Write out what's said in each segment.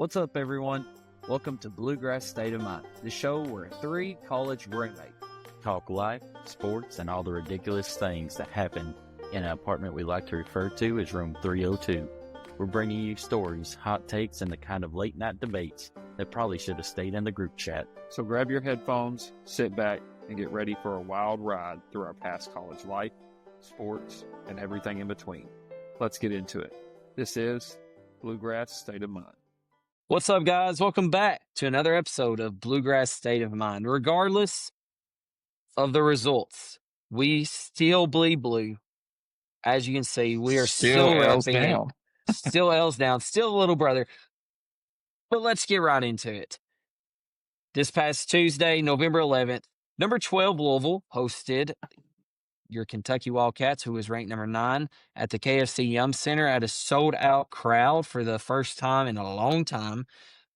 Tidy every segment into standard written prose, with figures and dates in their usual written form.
What's up, everyone? Welcome to Bluegrass State of Mind, the show where three college roommates talk life, sports, and all the ridiculous things that happen in an apartment we like to refer to as Room 302. We're bringing you stories, hot takes, and the kind of late-night debates that probably should have stayed in the group chat. So grab your headphones, sit back, and get ready for a wild ride through our past college life, sports, and everything in between. Let's get into it. This is Bluegrass State of Mind. What's up, guys? Welcome back to another episode of Bluegrass State of Mind. Regardless of the results, we still bleed blue. As you can see, we are still L's repping down. it. Still L's down. Still a little brother. But let's get right into it. This past Tuesday, November 11th, number 12 Louisville hosted your Kentucky Wildcats, who was ranked number 9, at the KFC Yum Center at a sold-out crowd for the first time in a long time.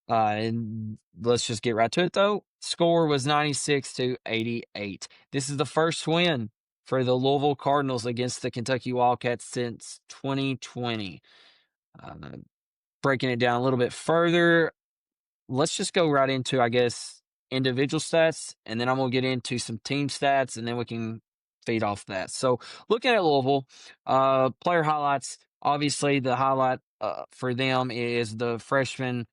And let's just get right to it, though. Score was 96-88. This is the first win for the Louisville Cardinals against the Kentucky Wildcats since 2020. Breaking it down a little bit further, let's just go right into, I guess, individual stats, and then I'm going to get into some team stats, and then we can feed off that. So looking at Louisville, player highlights, obviously the highlight for them is the freshman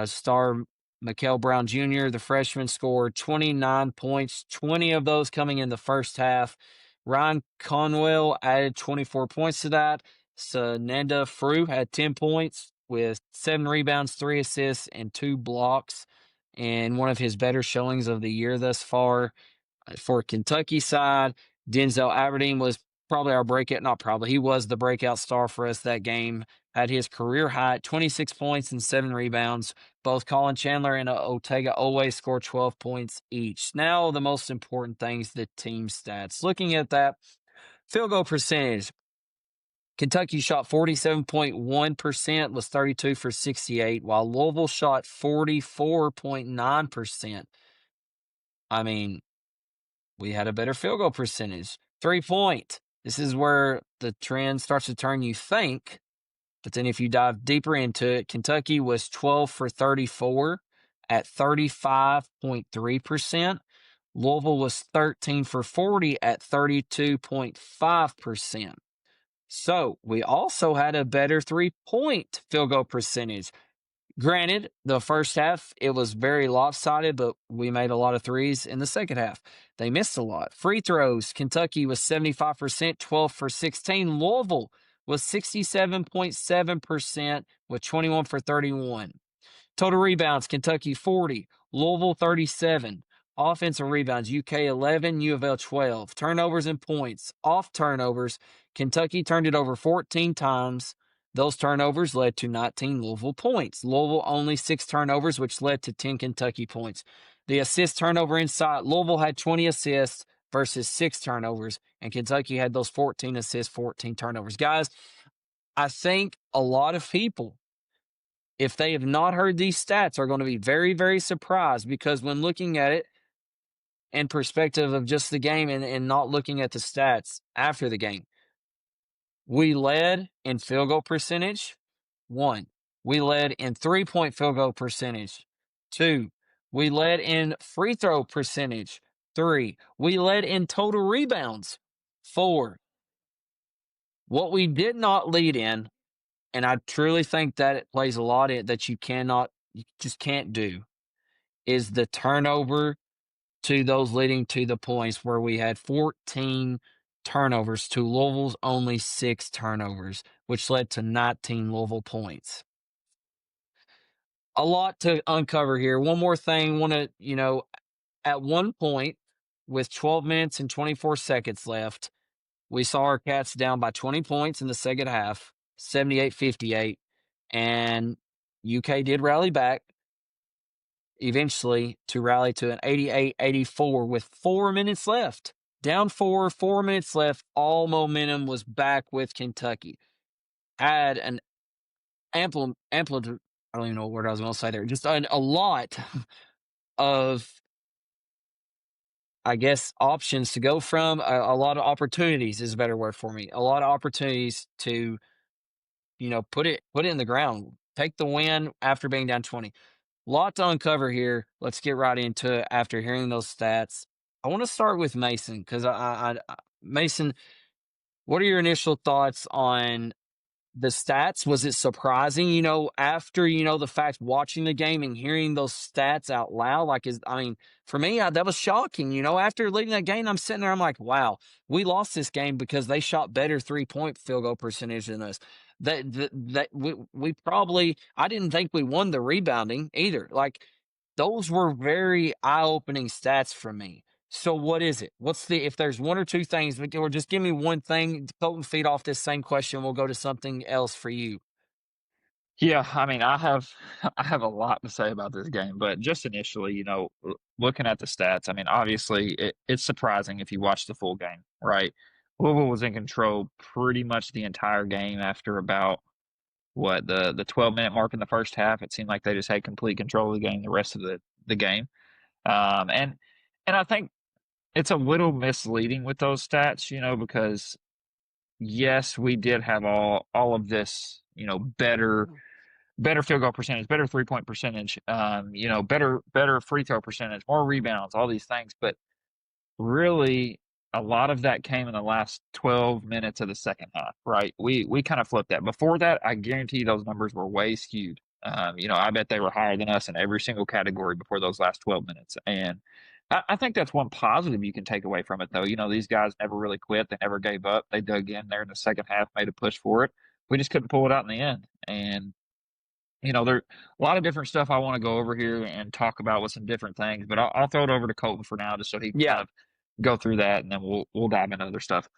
star Mikael Brown Jr. The freshman scored 29 points, 20 of those coming in the first half. Ryan Conwell added 24 points to that. Sananda Frew had 10 points with 7 rebounds, 3 assists, and 2 blocks, and one of his better showings of the year thus far. For Kentucky side, Denzel Aberdeen was probably our breakout, not probably, he was the breakout star for us that game. Had his career high, 26 points and 7 rebounds. Both Colin Chandler and Otega always scored 12 points each. Now, the most important things, the team stats. Looking at that, field goal percentage. Kentucky shot 47.1%, was 32 for 68, while Louisville shot 44.9%. I mean, we had a better field goal percentage. 3-point. This is where the trend starts to turn, you think. But then if you dive deeper into it, Kentucky was 12 for 34 at 35.3%. Louisville was 13 for 40 at 32.5%. So we also had a better 3-point field goal percentage. Granted, the first half, it was very lopsided, but we made a lot of threes in the second half. They missed a lot. Free throws, Kentucky was 75%, 12 for 16. Louisville was 67.7% with 21 for 31. Total rebounds, Kentucky 40, Louisville 37. Offensive rebounds, UK 11, U of L 12. Turnovers and points, off turnovers, Kentucky turned it over 14 times. Those turnovers led to 19 Louisville points. Louisville only 6 turnovers, which led to 10 Kentucky points. The assist turnover inside, Louisville had 20 assists versus 6 turnovers, and Kentucky had those 14 assists, 14 turnovers. Guys, I think a lot of people, if they have not heard these stats, are going to be very, very surprised, because when looking at it in perspective of just the game and not looking at the stats after the game, we led in field goal percentage, 1. We led in 3-point field goal percentage, 2. We led in free throw percentage, 3. We led in total rebounds, 4. What we did not lead in, and I truly think that it plays a lot in that you just can't do, is the turnover to those leading to the points, where we had 14 turnovers to Louisville's only 6 turnovers, which led to 19 Louisville points. A lot to uncover here. One more thing, at one point, with 12 minutes and 24 seconds left, we saw our Cats down by 20 points in the second half, 78-58, and UK did rally back eventually to rally to an 88-84 with 4 minutes left. Down 4 minutes left, all momentum was back with Kentucky. Had an ample, I don't even know what word I was going to say there, just a lot of, I guess, options to go from, a lot of opportunities is a better word for me. A lot of opportunities to, put it in the ground. Take the win after being down 20. Lot to uncover here. Let's get right into it after hearing those stats. I want to start with Mason because Mason, what are your initial thoughts on the stats? Was it surprising, after, the fact watching the game and hearing those stats out loud? For me, that was shocking. After leading that game, I'm sitting there, I'm like, wow, we lost this game because they shot better 3-point field goal percentage than us. We probably, I didn't think we won the rebounding either. Like, those were very eye-opening stats for me. So what is it? If there's one or two things, or just give me one thing, Colton, feed off this same question. We'll go to something else for you. Yeah, I mean, I have I have a lot to say about this game, but just initially, looking at the stats, I mean, obviously it's surprising if you watch the full game, right? Louisville was in control pretty much the entire game after about the 12-minute mark in the first half. It seemed like they just had complete control of the game the rest of the game. And I think it's a little misleading with those stats, because yes, we did have all of this, better field goal percentage, better 3-point percentage, better free throw percentage, more rebounds, all these things. But really, a lot of that came in the last 12 minutes of the second half, right? We kind of flipped that. Before that, I guarantee those numbers were way skewed. I bet they were higher than us in every single category before those last 12 minutes. And I think that's one positive you can take away from it, though. These guys never really quit. They never gave up. They dug in there in the second half, made a push for it. We just couldn't pull it out in the end. And there's a lot of different stuff I want to go over here and talk about with some different things, but I'll throw it over to Colton for now, just so he can kind of go through that, and then we'll dive into other stuff.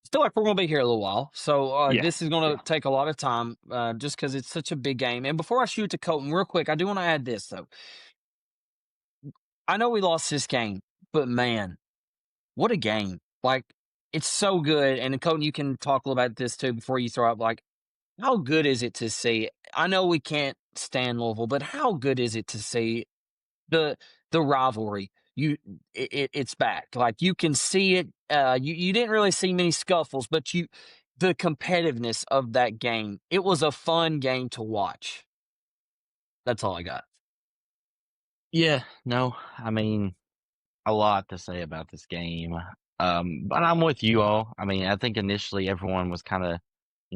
Still like we're going to be here a little while, so Yeah. this is going to take a lot of time, just because it's such a big game. And before I shoot to Colton, real quick, I do want to add this though. I know we lost this game, but man, what a game! Like, it's so good. And Colton, you can talk a little about this too before you throw up. Like, how good is it to see? I know we can't stand Louisville, but how good is it to see the rivalry? It's back. Like, you can see it. You didn't really see many scuffles, but the competitiveness of that game. It was a fun game to watch. That's all I got. Yeah, no, I mean, a lot to say about this game. But I'm with you all. I mean, I think initially everyone was kind of,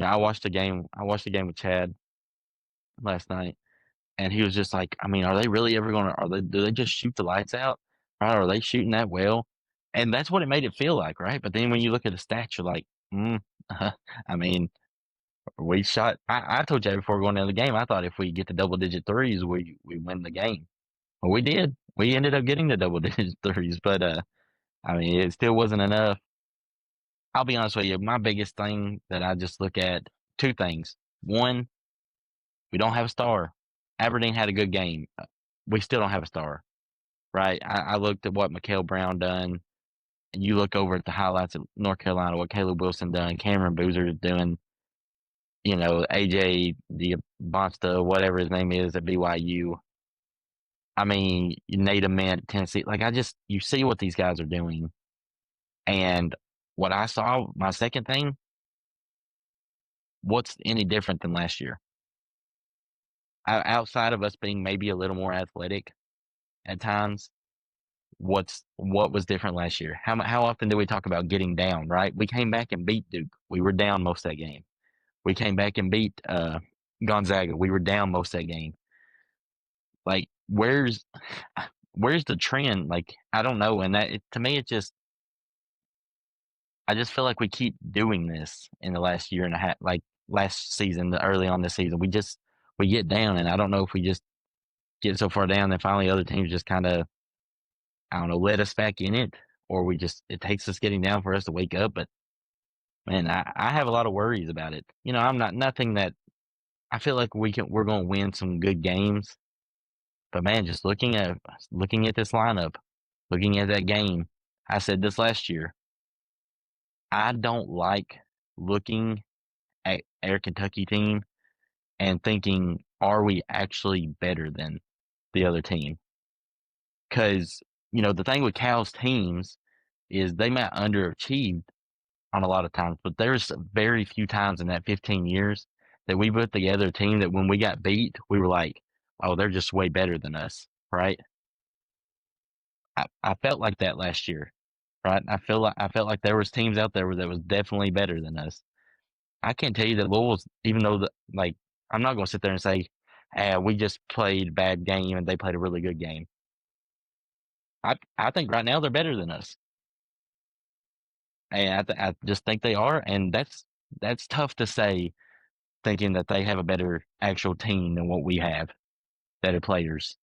I watched the game. I watched the game with Chad last night, and he was just like, I mean, are they really ever going to? Do they just shoot the lights out? Right? Are they shooting that well? And that's what it made it feel like, right? But then when you look at the stats, you're like, I mean, we shot. I told you before going into the game, I thought if we get the double-digit threes, we win the game. Well, we did. We ended up getting the double-digit threes, but I mean, it still wasn't enough. I'll be honest with you. My biggest thing that I just look at, two things. One, we don't have a star. Aberdeen had a good game. We still don't have a star, right? I looked at what Mikael Brown done, and you look over at the highlights of North Carolina, what Caleb Wilson done, Cameron Boozer doing, AJ Bonsta, whatever his name is at BYU. I mean, Nate Ament at Tennessee. Like, you see what these guys are doing. And what I saw, my second thing, what's any different than last year? Outside of us being maybe a little more athletic at times, what was different last year? How often do we talk about getting down, right? We came back and beat Duke. We were down most of that game. We came back and beat Gonzaga. We were down most of that game. Like, where's the trend? Like, I don't know. And to me, I just feel like we keep doing this in the last year and a half, like last season, early on this season. We get down, and I don't know if we just get so far down that finally other teams just kind of, I don't know, let us back in it, or it takes us getting down for us to wake up. But man, I have a lot of worries about it. I'm nothing that I feel like we're going to win some good games. But man, just looking at this lineup, looking at that game, I said this last year, I don't like looking at our Kentucky team and thinking, are we actually better than the other team? Because, the thing with Cal's teams is they might underachieve on a lot of times, but there's very few times in that 15 years that we put together a team that when we got beat, we were like, oh, they're just way better than us, right? I felt like that last year, right? I felt like there was teams out there that was definitely better than us. I can't tell you that Louisville's, even though I'm not going to sit there and say, we just played a bad game and they played a really good game. I think right now they're better than us, and I just think they are, and that's tough to say, thinking that they have a better actual team than what we have, better players.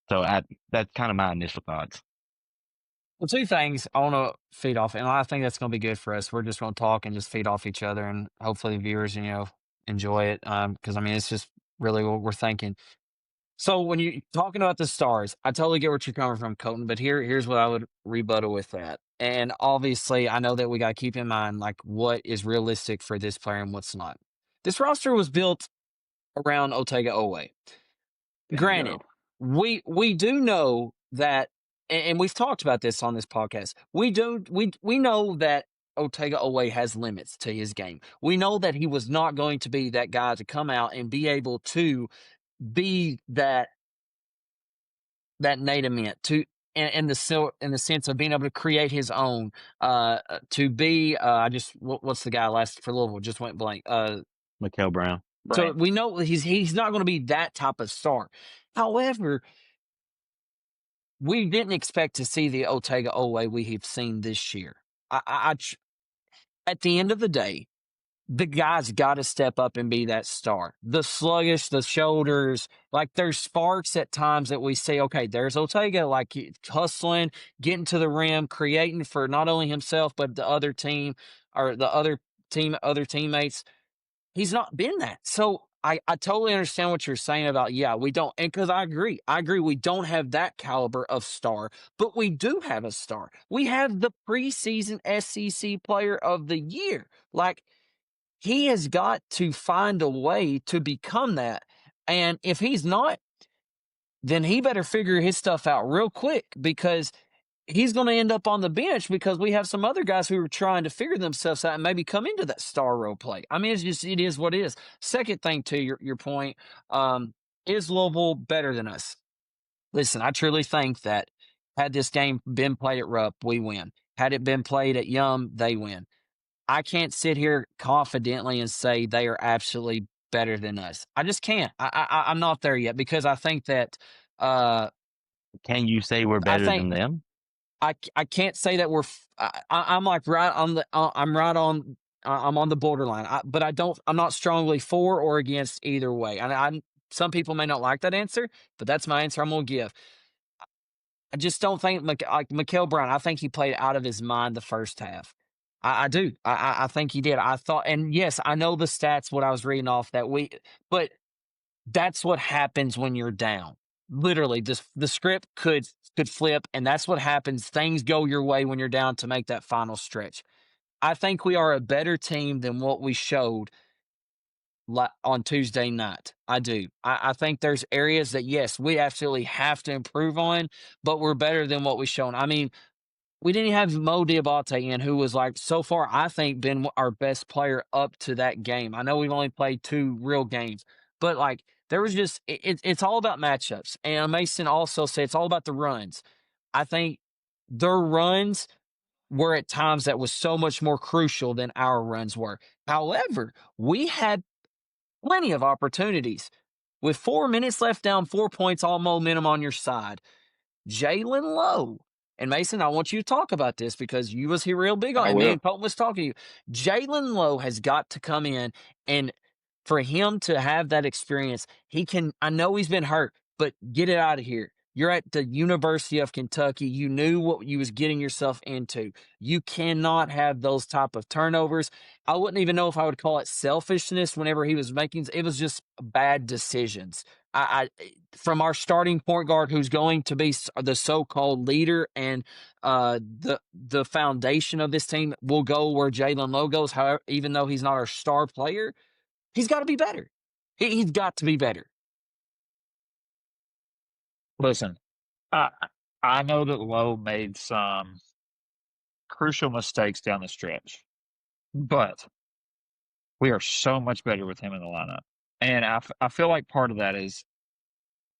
So that's kind of my initial thoughts. Well, two things I want to feed off, and I think that's going to be good for us. We're just going to talk and just feed off each other, and hopefully the viewers, enjoy it. Because I mean, it's just really what we're thinking. So when you're talking about the stars, I totally get where you're coming from, Colton. But here's what I would rebuttal with that. And obviously, I know that we got to keep in mind like what is realistic for this player and what's not. This roster was built around Otega Owe. Granted, we do know that, and we've talked about this on this podcast. We know that Otega Owe has limits to his game. We know that he was not going to be that guy to come out and be able to be that native mint to in the sense of being able to create his own to be what's the guy last for Louisville just went blank Mikael Brown. so we know he's not going to be that type of star. However, we didn't expect to see the Otega Owe we have seen this year. At the end of the day, the guy's got to step up and be that star. The sluggish, the shoulders, like there's sparks at times that we say, okay, there's Otega, like hustling, getting to the rim, creating for not only himself, but the other team or the other teammates. He's not been that. So I totally understand what you're saying about, yeah, we don't, and because I agree, we don't have that caliber of star, but we do have a star. We have the preseason SEC player of the year. Like, he has got to find a way to become that. And if he's not, then he better figure his stuff out real quick because he's going to end up on the bench because we have some other guys who are trying to figure themselves out and maybe come into that star role play. I mean, it is what it is. Second thing to your point, is Louisville better than us? Listen, I truly think that had this game been played at Rupp, we win. Had it been played at Yum, they win. I can't sit here confidently and say they are absolutely better than us. I just can't. I'm not there yet because I think that Can you say we're better than them? I can't say that I'm like right on the I'm right on I'm on the borderline. But I'm not strongly for or against either way. And some people may not like that answer, but that's my answer I'm going to give. I just don't think like Mikael Brown. I think he played out of his mind the first half. I do. I think he did. I thought, and yes, I know the stats. What I was reading off that week, but that's what happens when you're down. Literally, the script could flip, and that's what happens. Things go your way when you're down to make that final stretch. I think we are a better team than what we showed on Tuesday night. I do. I think there's areas that, yes, we absolutely have to improve on, but we're better than what we've shown. I mean, we didn't have Mo Diabate in, who was like, so far, I think, been our best player up to that game. I know we've only played 2 real games, but like, there was just, it's all about matchups. And Mason also said it's all about the runs. I think their runs were at times that was so much more crucial than our runs were. However, we had plenty of opportunities. With 4 minutes left, down 4 points, all momentum on your side. Jalen Lowe. And Mason, I want you to talk about this because you was here real big on it. Me and Colton was talking to you. Jalen Lowe has got to come in, and for him to have that experience, I know he's been hurt, but get it out of here. You're at the University of Kentucky. You knew what you was getting yourself into. You cannot have those type of turnovers. I wouldn't even know if I would call it selfishness whenever he was making it was just bad decisions. From our starting point guard, who's going to be the so-called leader and the foundation of this team, will go where Jalen Lowe goes. However, even though he's not our star player, he's got to be better. He's got to be better. Listen, I know that Lowe made some crucial mistakes down the stretch, but We are so much better with him in the lineup. And I feel like part of that is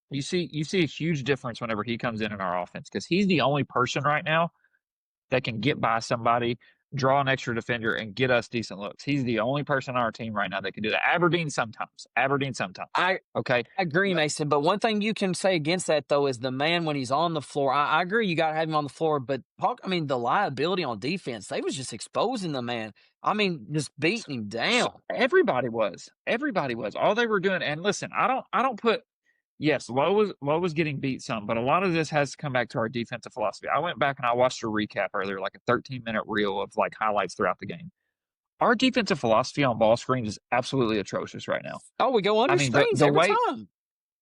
you see a huge difference whenever he comes in our offense because he's the only person right now that can get by somebody, draw an extra defender, and get us decent looks. He's the only person on our team right now that can do that. Aberdeen sometimes. I Okay. agree, Mason. But one thing you can say against that though is the man when he's on the floor. I agree you got to have him on the floor, but the liability on defense, they was just exposing the man. I mean, just beating him down. Everybody was. All they were doing. And listen, I don't put. Yes, Lowe was getting beat some, but a lot of this has to come back to our defensive philosophy. I went back and I watched a recap earlier, like a 13-minute reel of like highlights throughout the game. Our defensive philosophy on ball screens is absolutely atrocious right now. Oh, we go under screens every time.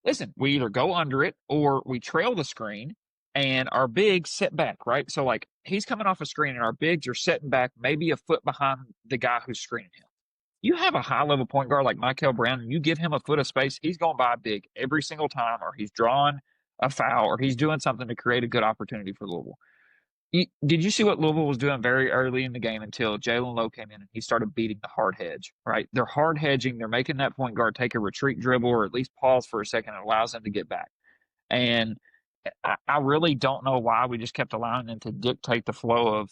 Listen, we either go under it or we trail the screen and our bigs sit back, right? So like he's coming off a screen and our bigs are sitting back maybe a foot behind the guy who's screening him. You have a high-level point guard like Michael Brown, and you give him a foot of space, he's going by big every single time, or he's drawing a foul, or he's doing something to create a good opportunity for Louisville. Did you see what Louisville was doing very early in the game until Jalen Lowe came in and he started beating the hard hedge, right? They're hard hedging. They're making that point guard take a retreat dribble or at least pause for a second. It allows them to get back. And I really don't know why we just kept allowing them to dictate the flow of,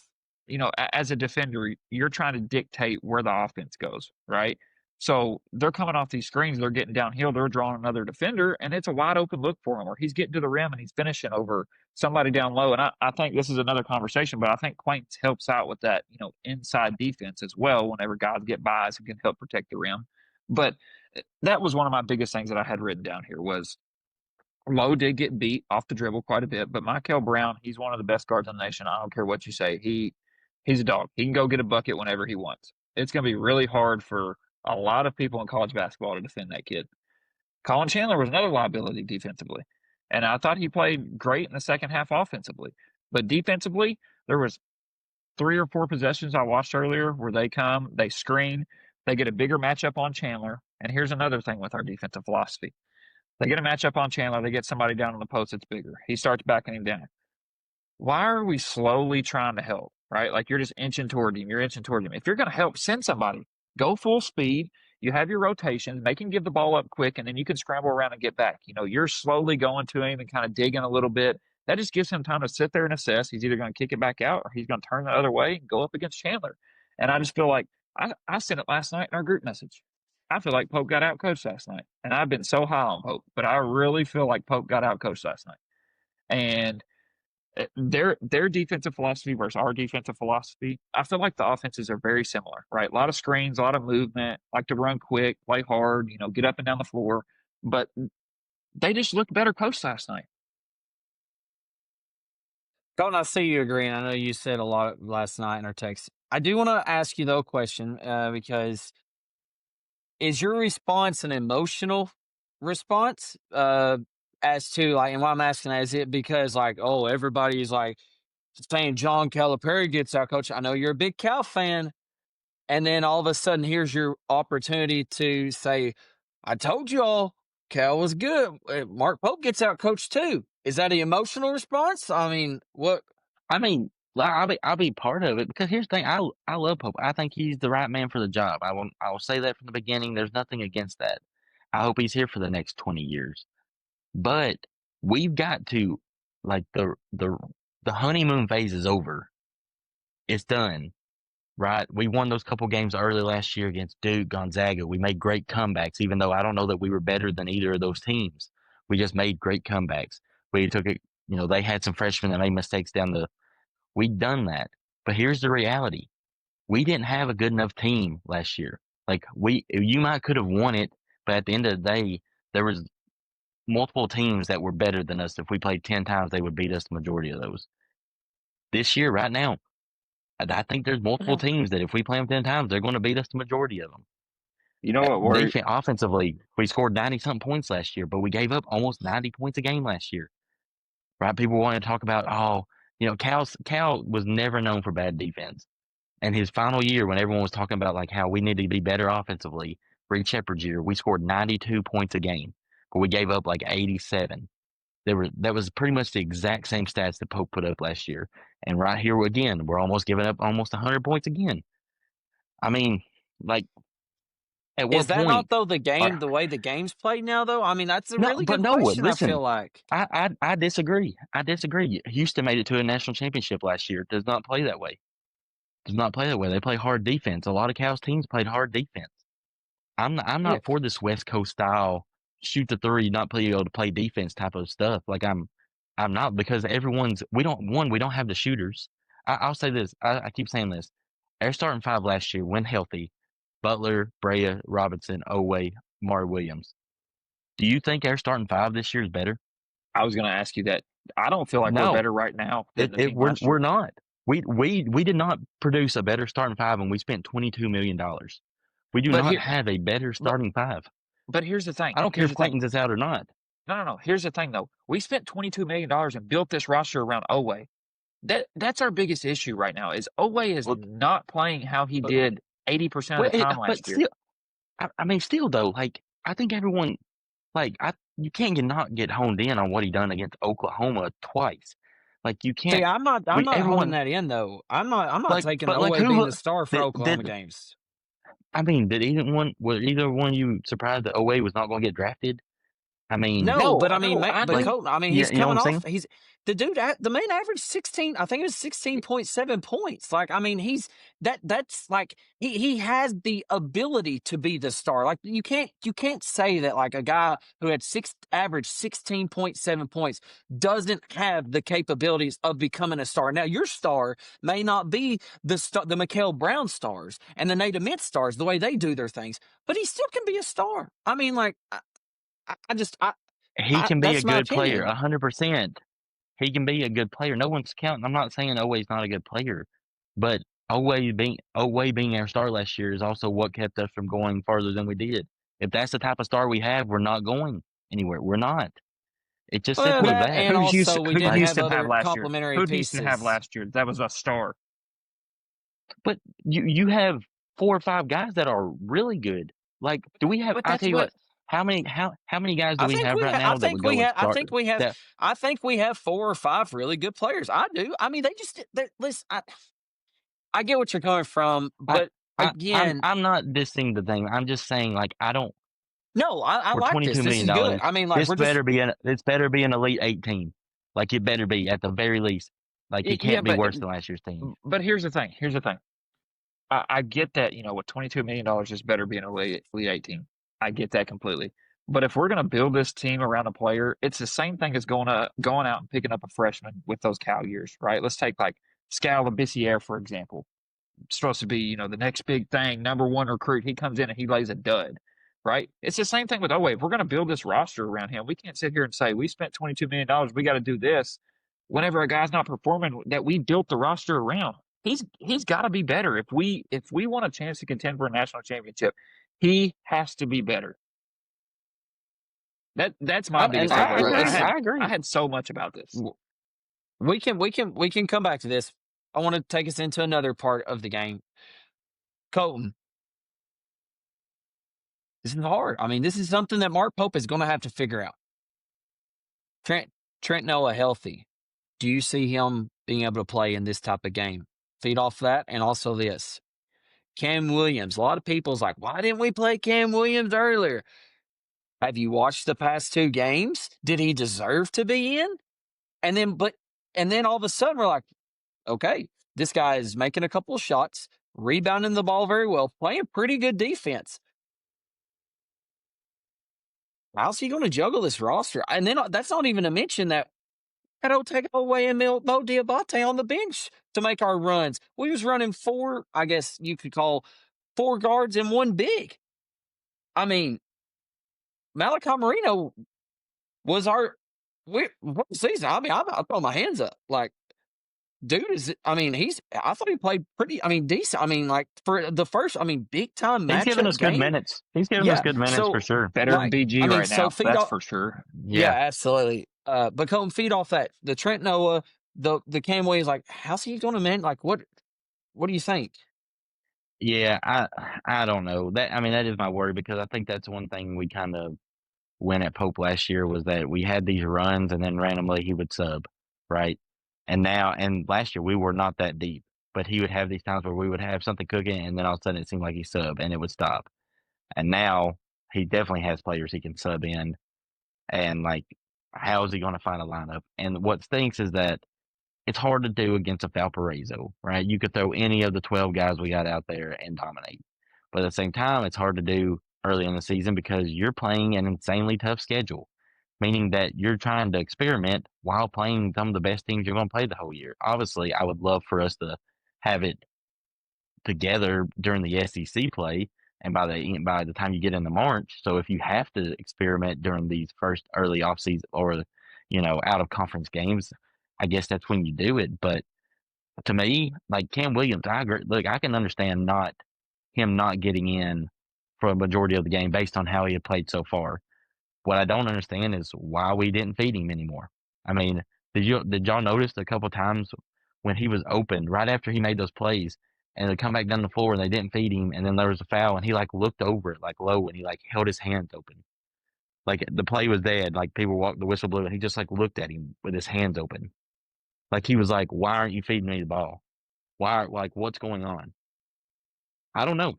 as a defender, you're trying to dictate where the offense goes, right? So they're coming off these screens, they're getting downhill, they're drawing another defender, and it's a wide open look for him, or he's getting to the rim and he's finishing over somebody down low. And I think this is another conversation, but I think Quaint's helps out with that, inside defense as well whenever guys get by who can help protect the rim. But that was one of my biggest things that I had written down here was Lowe did get beat off the dribble quite a bit, but Michael Brown, he's one of the best guards in the nation. I don't care what you say. He's a dog. He can go get a bucket whenever he wants. It's going to be really hard for a lot of people in college basketball to defend that kid. Colin Chandler was another liability defensively, and I thought he played great in the second half offensively. But defensively, there was 3 or 4 possessions I watched earlier where they screen, they get a bigger matchup on Chandler. And here's another thing with our defensive philosophy. They get a matchup on Chandler. They get somebody down on the post that's bigger. He starts backing him down. Why are we slowly trying to help, right? Like you're just inching toward him. You're inching toward him. If you're going to help, send somebody. Go full speed. You have your rotations. Make him give the ball up quick, and then you can scramble around and get back. You're slowly going to him and kind of digging a little bit. That just gives him time to sit there and assess. He's either going to kick it back out or he's going to turn the other way and go up against Chandler. And I just feel like I said it last night in our group message. I feel like Pope got outcoached last night. And I've been so high on Pope, but I really feel like Pope got outcoached last night. And their defensive philosophy versus our defensive philosophy, I feel like the offenses are very similar, right? A lot of screens, a lot of movement, like to run quick, play hard, get up and down the floor. But they just looked better coached last night. Colton, I see you agreeing. I know you said a lot last night in our text. I do want to ask you though a question because is your response an emotional response? As to like, and why I'm asking that is it because like, oh, everybody's like saying John Calipari gets out coach. I know you're a big Cal fan, and then all of a sudden here's your opportunity to say, I told you all Cal was good. Mark Pope gets out coach too. Is that an emotional response? I mean, what? I mean, I'll be part of it because here's the thing. I love Pope. I think he's the right man for the job. I will say that from the beginning. There's nothing against that. I hope he's here for the next 20 years. But we've got to, like, the honeymoon phase is over. It's done, right? We won those couple games early last year against Duke, Gonzaga. We made great comebacks, even though I don't know that we were better than either of those teams. We just made great comebacks. We took it, they had some freshmen that made mistakes we'd done that. But here's the reality. We didn't have a good enough team last year. Like, you might could have won it, but at the end of the day, there was multiple teams that were better than us. If we played 10 times, they would beat us the majority of those. This year, right now, I think there's multiple teams that if we play them 10 times, they're going to beat us the majority of them. You know what worries? Offensively, we scored 90-something points last year, but we gave up almost 90 points a game last year. Right? People want to talk about, Cal was never known for bad defense. And his final year, when everyone was talking about like how we need to be better offensively, Reed Shepard's year, we scored 92 points a game, but we gave up like 87. That was pretty much the exact same stats that Pope put up last year. And right here again, we're almost giving up almost 100 points again. I mean, like, At what Is that point? not though the way the game's played now though? I mean, that's a No, really but good no. question. Listen, I feel like I disagree. I disagree. Houston made it to a national championship last year. Does not play that way. Does not play that way. They play hard defense. A lot of Cal's teams played hard defense. I'm yeah. not for this West Coast style shoot the three, not be able to play defense type of stuff. Like I'm not, because we don't have the shooters. I'll say this. I keep saying this. Our starting five last year, when healthy, Butler, Brea, Robinson, Oweh, Mari Williams. Do you think our starting five this year is better? I was going to ask you that. I don't feel like we're No, better right now than the team last we're year. not. We did not produce a better starting five, and we spent $22 million. We do not have a better starting five. But here's the thing. I don't care if Clayton's is out or not. No. Here's the thing, though. We spent $22 million and built this roster around Oweh. That's our biggest issue right now is Oweh is not playing how he did 80% of the time last year. Still, I mean, still though, like I think everyone, like you can't not get honed in on what he done against Oklahoma twice. Like you can't. See, I'm not holding that in though. I'm not taking Oweh being the star for Oklahoma games. I mean, was either one of you surprised that Oweh was not going to get drafted? I mean, no, but I mean, he's coming off. He's the dude. The man averaged 16. I think it was 16.7 points. Like, I mean, that's like he has the ability to be the star. Like, you can't say that like a guy who had averaged 16.7 points doesn't have the capabilities of becoming a star. Now, your star may not be the Mikael Brown stars and the Nate Amith stars the way they do their things, but he still can be a star. I mean, like. He can be a good player, 100%. He can be a good player. No one's counting. I'm not saying Oweh's not a good player, but Oweh being our star last year is also what kept us from going farther than we did. If that's the type of star we have, we're not going anywhere. We're not. It's just simply that. And also, we didn't have other complementary pieces. Who Houston have last year? That was a star. But you have 4 or 5 guys that are really good. Like, do we have? I tell you what. How many guys do we have right now that would go and start? I think we have 4 or 5 really good players. I do. I mean, listen. I get what you're coming from, but again, I'm not dissing the thing. I'm just saying, like, I don't. No, I like $22 this. million. This is good. I mean, like, it's better be an Elite 8 team. Like, it better be at the very least. Like, it can't be worse than last year's team. But here's the thing. I get that, with $22 million, is better be an Elite 8 team. I get that completely. But if we're going to build this team around a player, it's the same thing as going out and picking up a freshman with those Cal years, right? Let's take like Skal Labissiere, for example. Supposed to be, the next big thing, number 1 recruit. He comes in and he lays a dud, right? It's the same thing with Oweh. If we're going to build this roster around him, we can't sit here and say, we spent $22 million, we got to do this. Whenever a guy's not performing that we built the roster around, he's got to be better. If we want a chance to contend for a national championship, he has to be better. That's my biggest takeaway. I agree. I had so much about this. We can come back to this. I want to take us into another part of the game. Colton, this is hard. I mean, this is something that Mark Pope is going to have to figure out. Trent Noah healthy. Do you see him being able to play in this type of game? Feed off that, and also this. Cam Williams. A lot of people's like, why didn't we play Cam Williams earlier? Have you watched the past 2 games? Did he deserve to be in? And then all of a sudden we're like, okay, this guy is making a couple of shots, rebounding the ball very well, playing pretty good defense. How's he going to juggle this roster? And then that's not even to mention that that'll take away and Mo Diabate on the bench to make our runs. We was running 4, I guess you could call 4 guards and 1 big. I mean, Malachi Marino was our season. I mean, I'll throw my hands up. Like, dude I thought he played pretty, decent. I mean, like, for the first, big time matchup. He's giving us good minutes. He's giving us good minutes for sure. Better than BG right now. That's for sure. Yeah, absolutely. But come feed off that. The Trent Noah, the Cam Williams, like, how's he going to man? Like, what do you think? Yeah, I don't know. That is my worry, because I think that's one thing we kind of went at Pope last year, was that we had these runs and then randomly he would sub, right? And last year we were not that deep, but he would have these times where we would have something cooking and then all of a sudden it seemed like he subbed and it would stop. And now he definitely has players he can sub in. And, like, how is he going to find a lineup? And what stinks is that it's hard to do against a Valparaiso, right? You could throw any of the 12 guys we got out there and dominate. But at the same time, it's hard to do early in the season because you're playing an insanely tough schedule, meaning that you're trying to experiment while playing some of the best teams you're going to play the whole year. Obviously, I would love for us to have it together during the SEC play, and by the time you get into March. So if you have to experiment during these first early off season or out of conference games, I guess that's when you do it. But to me, like Cam Williams, I agree. Look, I can understand him not getting in for a majority of the game based on how he had played so far. What I don't understand is why we didn't feed him anymore. I mean, did y'all notice a couple times when he was open right after he made those plays and they come back down the floor and they didn't feed him and then there was a foul and he like looked over it like low and he like held his hands open. Like the play was dead, like people walked, the whistle blew and he just like looked at him with his hands open. Like he was like, "Why aren't you feeding me the ball? Like what's going on?" I don't know.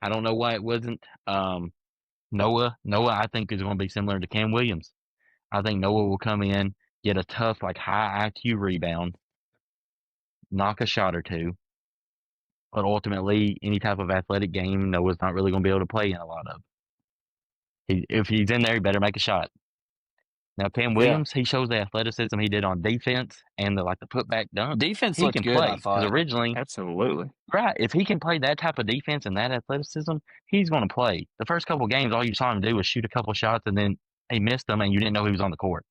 I don't know why it wasn't. Noah, I think is going to be similar to Cam Williams. I think Noah will come in, get a tough, like high IQ rebound, knock a shot or two. But ultimately, any type of athletic game, Noah's not really going to be able to play in a lot of. If he's in there, he better make a shot. Now, Cam Williams, he shows the athleticism he did on defense and the putback dunk. Defense He looked can good, play I thought. because originally, Absolutely. right, if he can play that type of defense and that athleticism, he's going to play. The first couple of games, all you saw him do was shoot a couple shots and then he missed them and you didn't know he was on the court.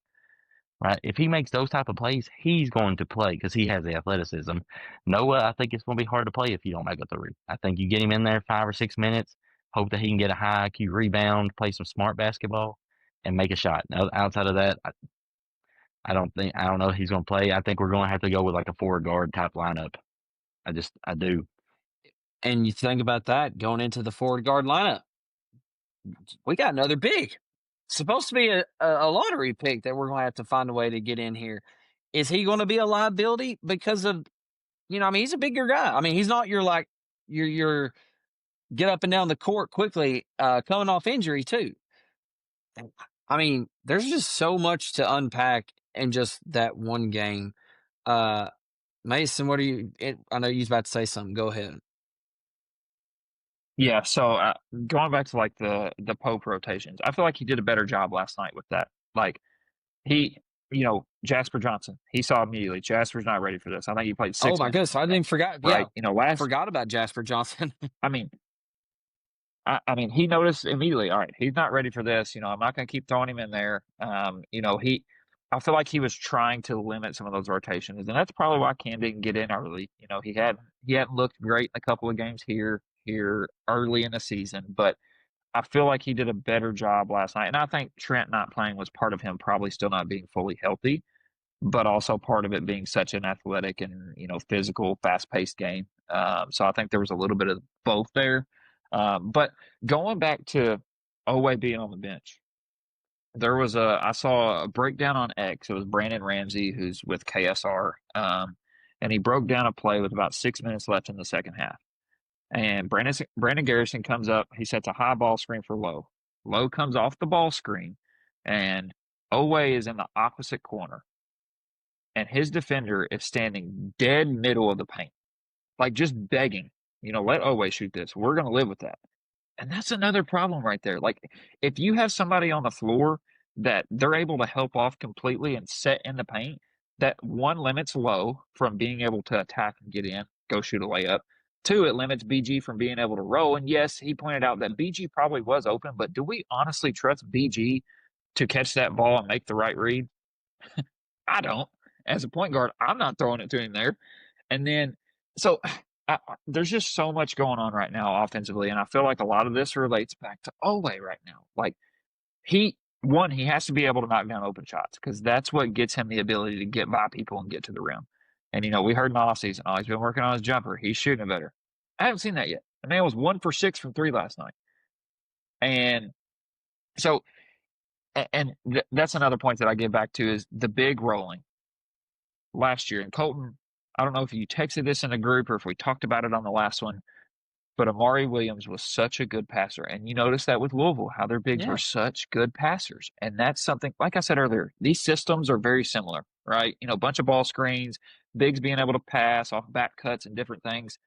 Right? If he makes those type of plays, he's going to play because he has the athleticism. Noah, I think it's going to be hard to play if you don't make a three. I think you get him in there 5 or 6 minutes, hope that he can get a high IQ rebound, play some smart basketball, and make a shot. Now, outside of that, I don't know if he's going to play. I think we're going to have to go with like a forward guard type lineup. I do. And you think about that going into the forward guard lineup, we got another big. Supposed to be a lottery pick that we're going to have to find a way to get in here. Is he going to be a liability because of, I mean, he's a bigger guy. I mean, he's not your get up and down the court quickly, coming off injury too. I mean, there's just so much to unpack in just that one game. Mason, what are you? I know you was about to say something. Go ahead. Yeah, so going back to like the Pope rotations, I feel like he did a better job last night with that. Like he, Jasper Johnson, he saw immediately Jasper's not ready for this. I think he played 6 Oh my minutes. goodness, I didn't forgot. Right, I forgot about Jasper Johnson. I mean, he noticed immediately. All right, he's not ready for this. I'm not going to keep throwing him in there. I feel like he was trying to limit some of those rotations, and that's probably why Cam didn't get in early. He hadn't looked great in a couple of games here early in the season, but I feel like he did a better job last night. And I think Trent not playing was part of him probably still not being fully healthy, but also part of it being such an athletic and physical, fast-paced game. So I think there was a little bit of both there. But going back to Oweh being on the bench, I saw a breakdown on X. It was Brandon Ramsey, who's with KSR, and he broke down a play with about 6 minutes left in the second half. And Brandon Garrison comes up. He sets a high ball screen for Lowe. Lowe comes off the ball screen, and Oweh is in the opposite corner. And his defender is standing dead middle of the paint, like just begging, let Oweh shoot this. We're going to live with that. And that's another problem right there. Like, if you have somebody on the floor that they're able to help off completely and set in the paint, that one limits Lowe from being able to attack and get in, go shoot a layup. Two, it limits BG from being able to roll. And yes, he pointed out that BG probably was open, but do we honestly trust BG to catch that ball and make the right read? I don't. As a point guard, I'm not throwing it to him there. And then, so there's just so much going on right now offensively, and I feel like a lot of this relates back to Oweh right now. Like, he has to be able to knock down open shots because that's what gets him the ability to get by people and get to the rim. And, we heard in the offseason, he's been working on his jumper. He's shooting it better. I haven't seen that yet. The man was 1 for 6 from 3 last night. And so, that's another point that I get back to is the big rolling. Last year, and Colton, I don't know if you texted this in a group or if we talked about it on the last one. But Amari Williams was such a good passer. And you notice that with Louisville, how their bigs Yeah. are such good passers. And that's something, like I said earlier, these systems are very similar, right? You know, bunch of ball screens, bigs being able to pass off back cuts and different things.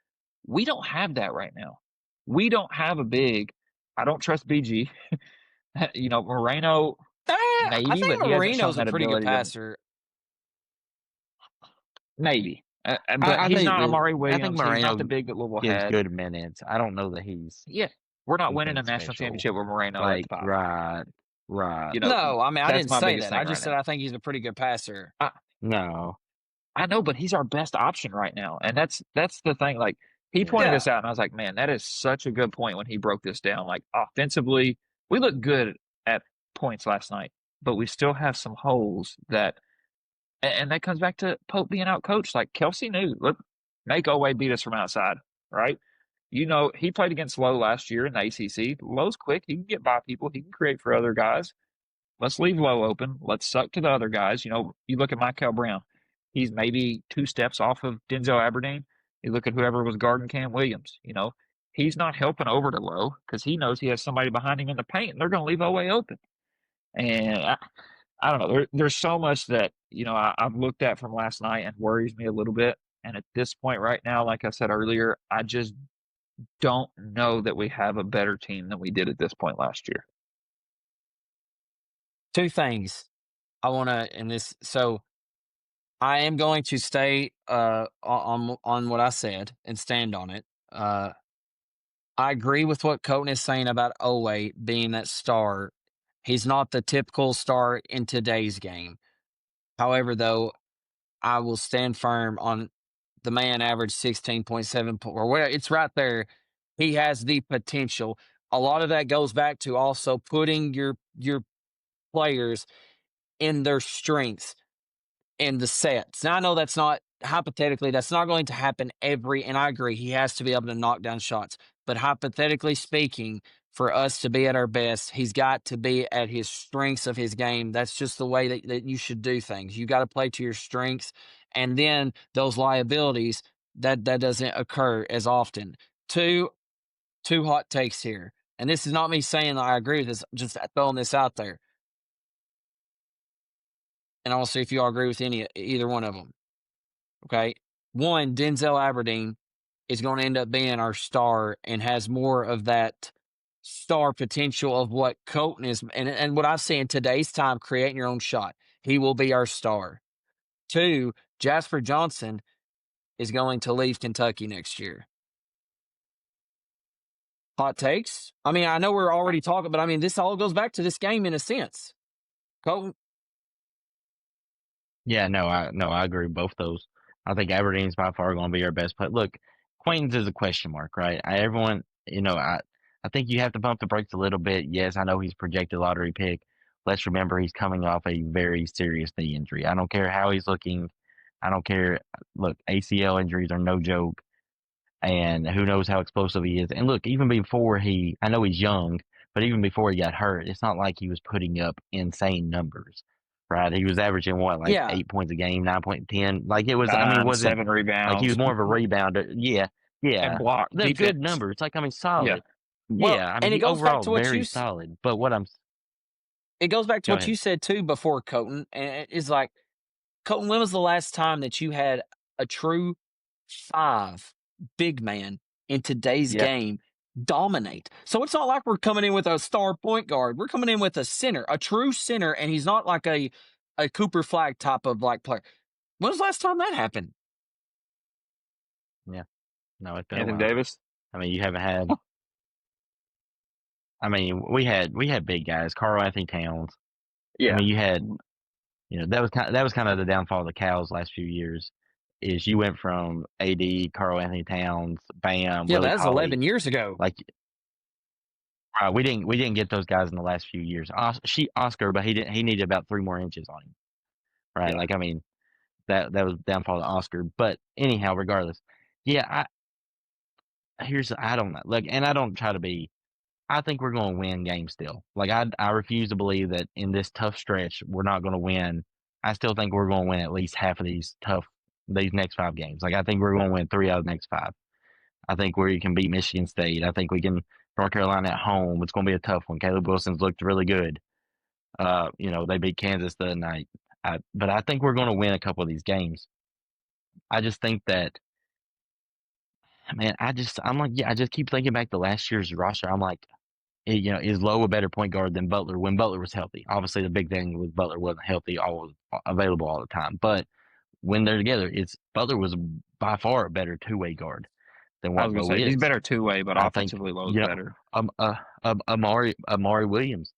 We don't have that right now. We don't have a big. I don't trust BG. You know, Moreno, I maybe, think but he hasn't shown Marino's a that pretty good ability to passer. maybe. But I he's think not Amari I think Williams. He's not the Moreno big that Louisville gives had. good minutes. I don't know that he's Yeah, we're not winning a anything national special. championship with Moreno at Like, the 5. right. You know, No, I mean I that's didn't my say biggest that. thing I right just said now. I think he's a pretty good passer. No. I know, but he's our best option right now, and that's the thing. Like he pointed Yeah. this out, and I was like, man, that is such a good point when he broke this down. Like offensively, we looked good at points last night, but we still have some holes that, and that comes back to Pope being out coached. Like Kelsey knew, look, make Owe beat us from outside, right? You know, he played against Lowe last year in the ACC. Lowe's quick; he can get by people, he can create for other guys. Let's leave Lowe open. Let's suck to the other guys. You know, you look at Michael Brown. He's maybe 2 steps off of Denzel Aberdeen. You look at whoever was guarding Cam Williams. You know, he's not helping over to Lowe because he knows he has somebody behind him in the paint, and they're going to leave Owe open. And I don't know. There's so much that, you know, I've looked at from last night and worries me a little bit. And at this point right now, like I said earlier, I just don't know that we have a better team than we did at this point last year. Two things I want to in this. So I am going to stay on what I said and stand on it. I agree with what Coton is saying about Owe being that star. He's not the typical star in today's game. However, though, I will stand firm on the man averaged 16.7 or whatever. It's right there. He has the potential. A lot of that goes back to also putting your players in their strengths in the sets. Now I know that's not hypothetically that's not going to happen and I agree he has to be able to knock down shots. But hypothetically speaking, for us to be at our best, he's got to be at his strengths of his game. That's just the way that you should do things. You got to play to your strengths, and then those liabilities that doesn't occur as often. Two hot takes here. And this is not me saying that I agree with this, just throwing this out there. And I want to see if you all agree with either one of them. Okay. One, Denzel Aberdeen is going to end up being our star and has more of that star potential of what Colton is. And what I see in today's time, creating your own shot. He will be our star. Two, Jasper Johnson is going to leave Kentucky next year. Hot takes? I mean, I know we're already talking, but I mean, this all goes back to this game in a sense. Colton? Yeah, no, I agree with both those. I think Aberdeen's by far going to be our best player. Look, Queens is a question mark, right? Everyone, I think you have to bump the brakes a little bit. Yes, I know he's projected lottery pick. Let's remember he's coming off a very serious knee injury. I don't care how he's looking. I don't care. Look, ACL injuries are no joke, and who knows how explosive he is. And look, even before I know he's young, but even before he got hurt, it's not like he was putting up insane numbers. Right, he was averaging what, like Yeah. 8 points a game, 9.10. Like it was. I mean, was it 7 rebounds? like he was more of a rebounder? Yeah. And block. They're Defense. good numbers. It's like, I mean, solid. Yeah. Well, I mean, and it goes overall back to what very you solid. But what it goes back to Go what ahead. you said too before, Colton, and it's like, Colton, when was the last time that you had a true 5 big man in today's game dominate? So it's not like we're coming in with a star point guard. We're coming in with a center, a true center, and he's not like a Cooper Flag type of like player. When was the last time that happened? Yeah. No, it's been Anthony a while. Davis. I mean, you haven't had. I mean, we had big guys. Carl Anthony Towns. Yeah. I mean, you had. That was kind of the downfall of the Cows last few years. Is you went from AD, Carl Anthony Towns, Bam. Yeah, Willie that's Cauley. 11 years ago. Like, we didn't get those guys in the last few years. Oscar, but he needed about 3 more inches on him. Right. Yeah. Like, I mean, that was downfall to Oscar. But anyhow, regardless, yeah. I don't know. Like, and I don't try to be. I think we're going to win games still. Like, I refuse to believe that in this tough stretch we're not going to win. I still think we're going to win at least half of these next 5 games. Like, I think we're going to win 3 out of the next 5. I think we can beat Michigan State. I think we can North Carolina at home. It's going to be a tough one. Caleb Wilson's looked really good. They beat Kansas the other night. But I think we're going to win a couple of these games. I just think that, man, I'm like, yeah, I just keep thinking back to last year's roster. I'm like, is Lowe a better point guard than Butler when Butler was healthy? Obviously, the big thing was Butler wasn't healthy, always available all the time. But when they're together, Butler was by far a better two-way guard than I what was going Lowe to say, is. he's better two-way, but I offensively, think, Lowe's better. Amari Williams.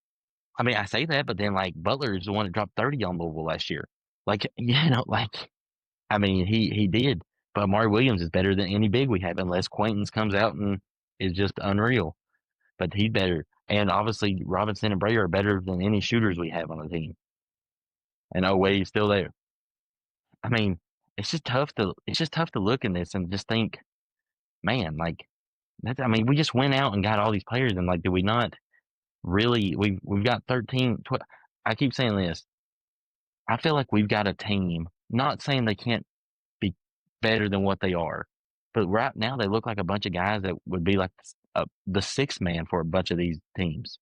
I mean, I say that, but then like Butler is the one that dropped 30 on Louisville last year. I mean, he did, but Amari Williams is better than any big we have, unless Quaintance comes out and is just unreal. But he's better, and obviously Robinson and Bray are better than any shooters we have on the team. And Wade's still there. I mean, it's just tough to look in this and just think, man, like we just went out and got all these players, and like, did we not really? We've got 13. I keep saying this. I feel like we've got a team. Not saying they can't be better than what they are, but right now they look like a bunch of guys that would be like the sixth man for a bunch of these teams,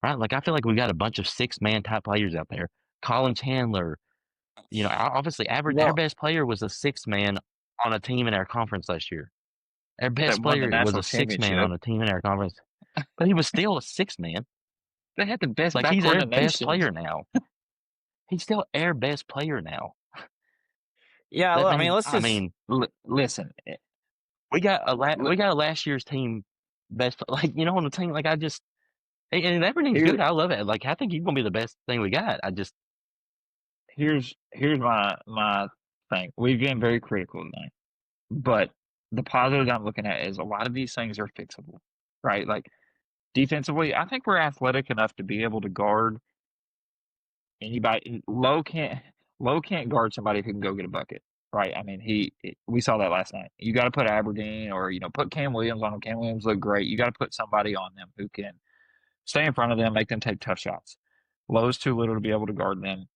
right? Like, I feel like we got a bunch of six-man type players out there. Colin Chandler, obviously our best player was a sixth man on a team in our conference last year. Our best player was a sixth man on a team in our conference, but he was still a sixth man. They had the best Like, he's backcourt our best player now. He's still our best player now. Yeah, That I means- mean, let's just listen. We got a last year's team best, like, on the team. Like, and everything's good. I love it. Like, I think he's gonna be the best thing we got. Here's my thing. We've been very critical tonight, but the positives I'm looking at is a lot of these things are fixable, right? Like, defensively, I think we're athletic enough to be able to guard anybody. Lowe can't guard somebody who can go get a bucket, right? I mean, we saw that last night. You got to put Aberdeen or put Cam Williams on them. Cam Williams looked great. You got to put somebody on them who can stay in front of them, make them take tough shots. Lowe's too little to be able to guard them.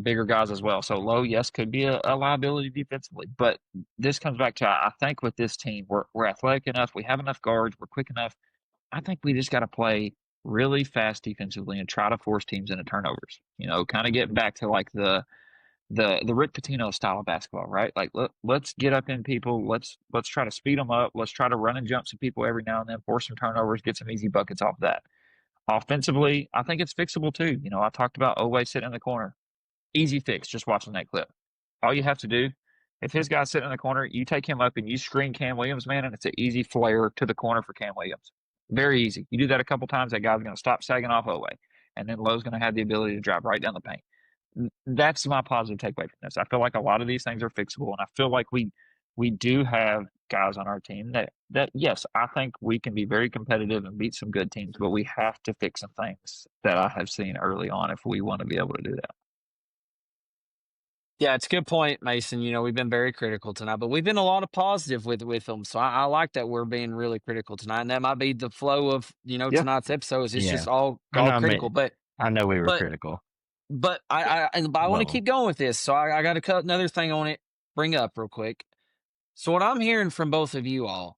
Bigger guys as well. So Lowe, yes, could be a liability defensively, but this comes back to, I think with this team, we're athletic enough, we have enough guards, we're quick enough. I think we just got to play really fast defensively and try to force teams into turnovers. Kind of get back to like the Rick Pitino style of basketball, right? Like, let's get up in people, let's try to speed them up, let's try to run and jump some people every now and then, force some turnovers, get some easy buckets off that. Offensively, I think it's fixable too. I talked about Oweh sitting in the corner. Easy fix, just watching that clip. All you have to do, if his guy's sitting in the corner, you take him up and you screen Cam Williams, man, and it's an easy flare to the corner for Cam Williams. Very easy. You do that a couple times, that guy's going to stop sagging off Oweh, and then Lowe's going to have the ability to drive right down the paint. That's my positive takeaway from this. I feel like a lot of these things are fixable, and I feel like we do have guys on our team that yes, I think we can be very competitive and beat some good teams, but we have to fix some things that I have seen early on if we want to be able to do that. Yeah, it's a good point, Mason. We've been very critical tonight, but we've been a lot of positive with them. So I like that we're being really critical tonight, and that might be the flow of tonight's episode. It's just all critical. But I know we were critical. But I want to keep going with this, so I got to cut another thing on it. Bring up real quick. So what I'm hearing from both of you all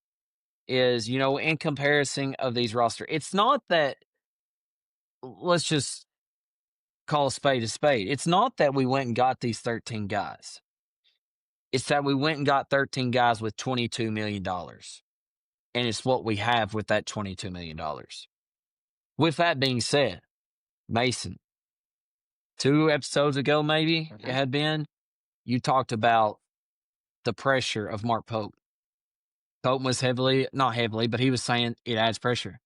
is, in comparison of these roster, it's not that. Let's just call a spade a spade. It's not that we went and got these 13 guys. It's that we went and got 13 guys with $22 million. And it's what we have with that $22 million. With that being said, Mason, 2 episodes ago, maybe it had been, you talked about the pressure of Mark Pope. Pope was not heavily, but he was saying it adds pressure.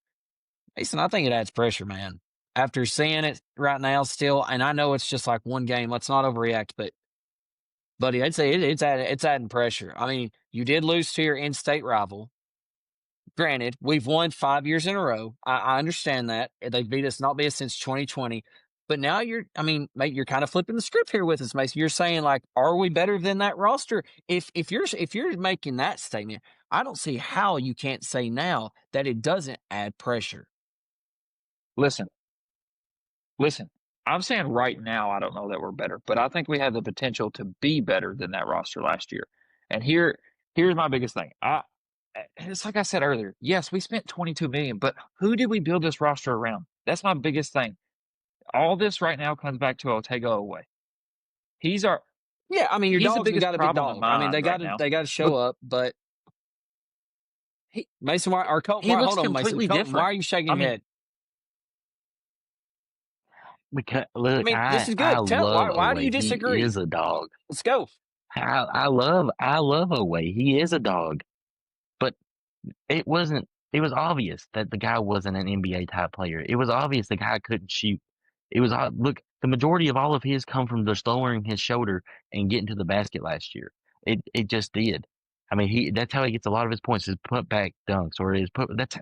Mason, I think it adds pressure, man. After seeing it right now still, and I know it's just like one game, let's not overreact, but buddy, I'd say it's adding pressure. I mean, you did lose to your in-state rival. Granted, we've won 5 years in a row. I understand that. They beat us since 2020. But now mate, you're kind of flipping the script here with us, Mason. You're saying, like, are we better than that roster? If you're making that statement, I don't see how you can't say now that it doesn't add pressure. Listen, I'm saying right now, I don't know that we're better, but I think we have the potential to be better than that roster last year. And here's my biggest thing. It's like I said earlier. Yes, we spent $22 million, but who did we build this roster around? That's my biggest thing. All this right now comes back to Otega Oweh. He's our Yeah, I mean, your he's the dogs have biggest got to be problem in dogs. my I mean, eyes right now. they got to show Look, up. But Mason, or Colton, he looks hold on, Mason. completely Colton, different. why are you shaking I your mean, head? Because I look, mean, this is I good. Tell love why do you Oweh. He disagree? is a dog. Let's go. I love Oweh. He is a dog. But it was obvious that the guy wasn't an NBA type player. It was obvious the guy couldn't shoot. Look, the majority of all of his come from just lowering his shoulder and getting to the basket last year. It just did. I mean, that's how he gets a lot of his points, his put back dunks or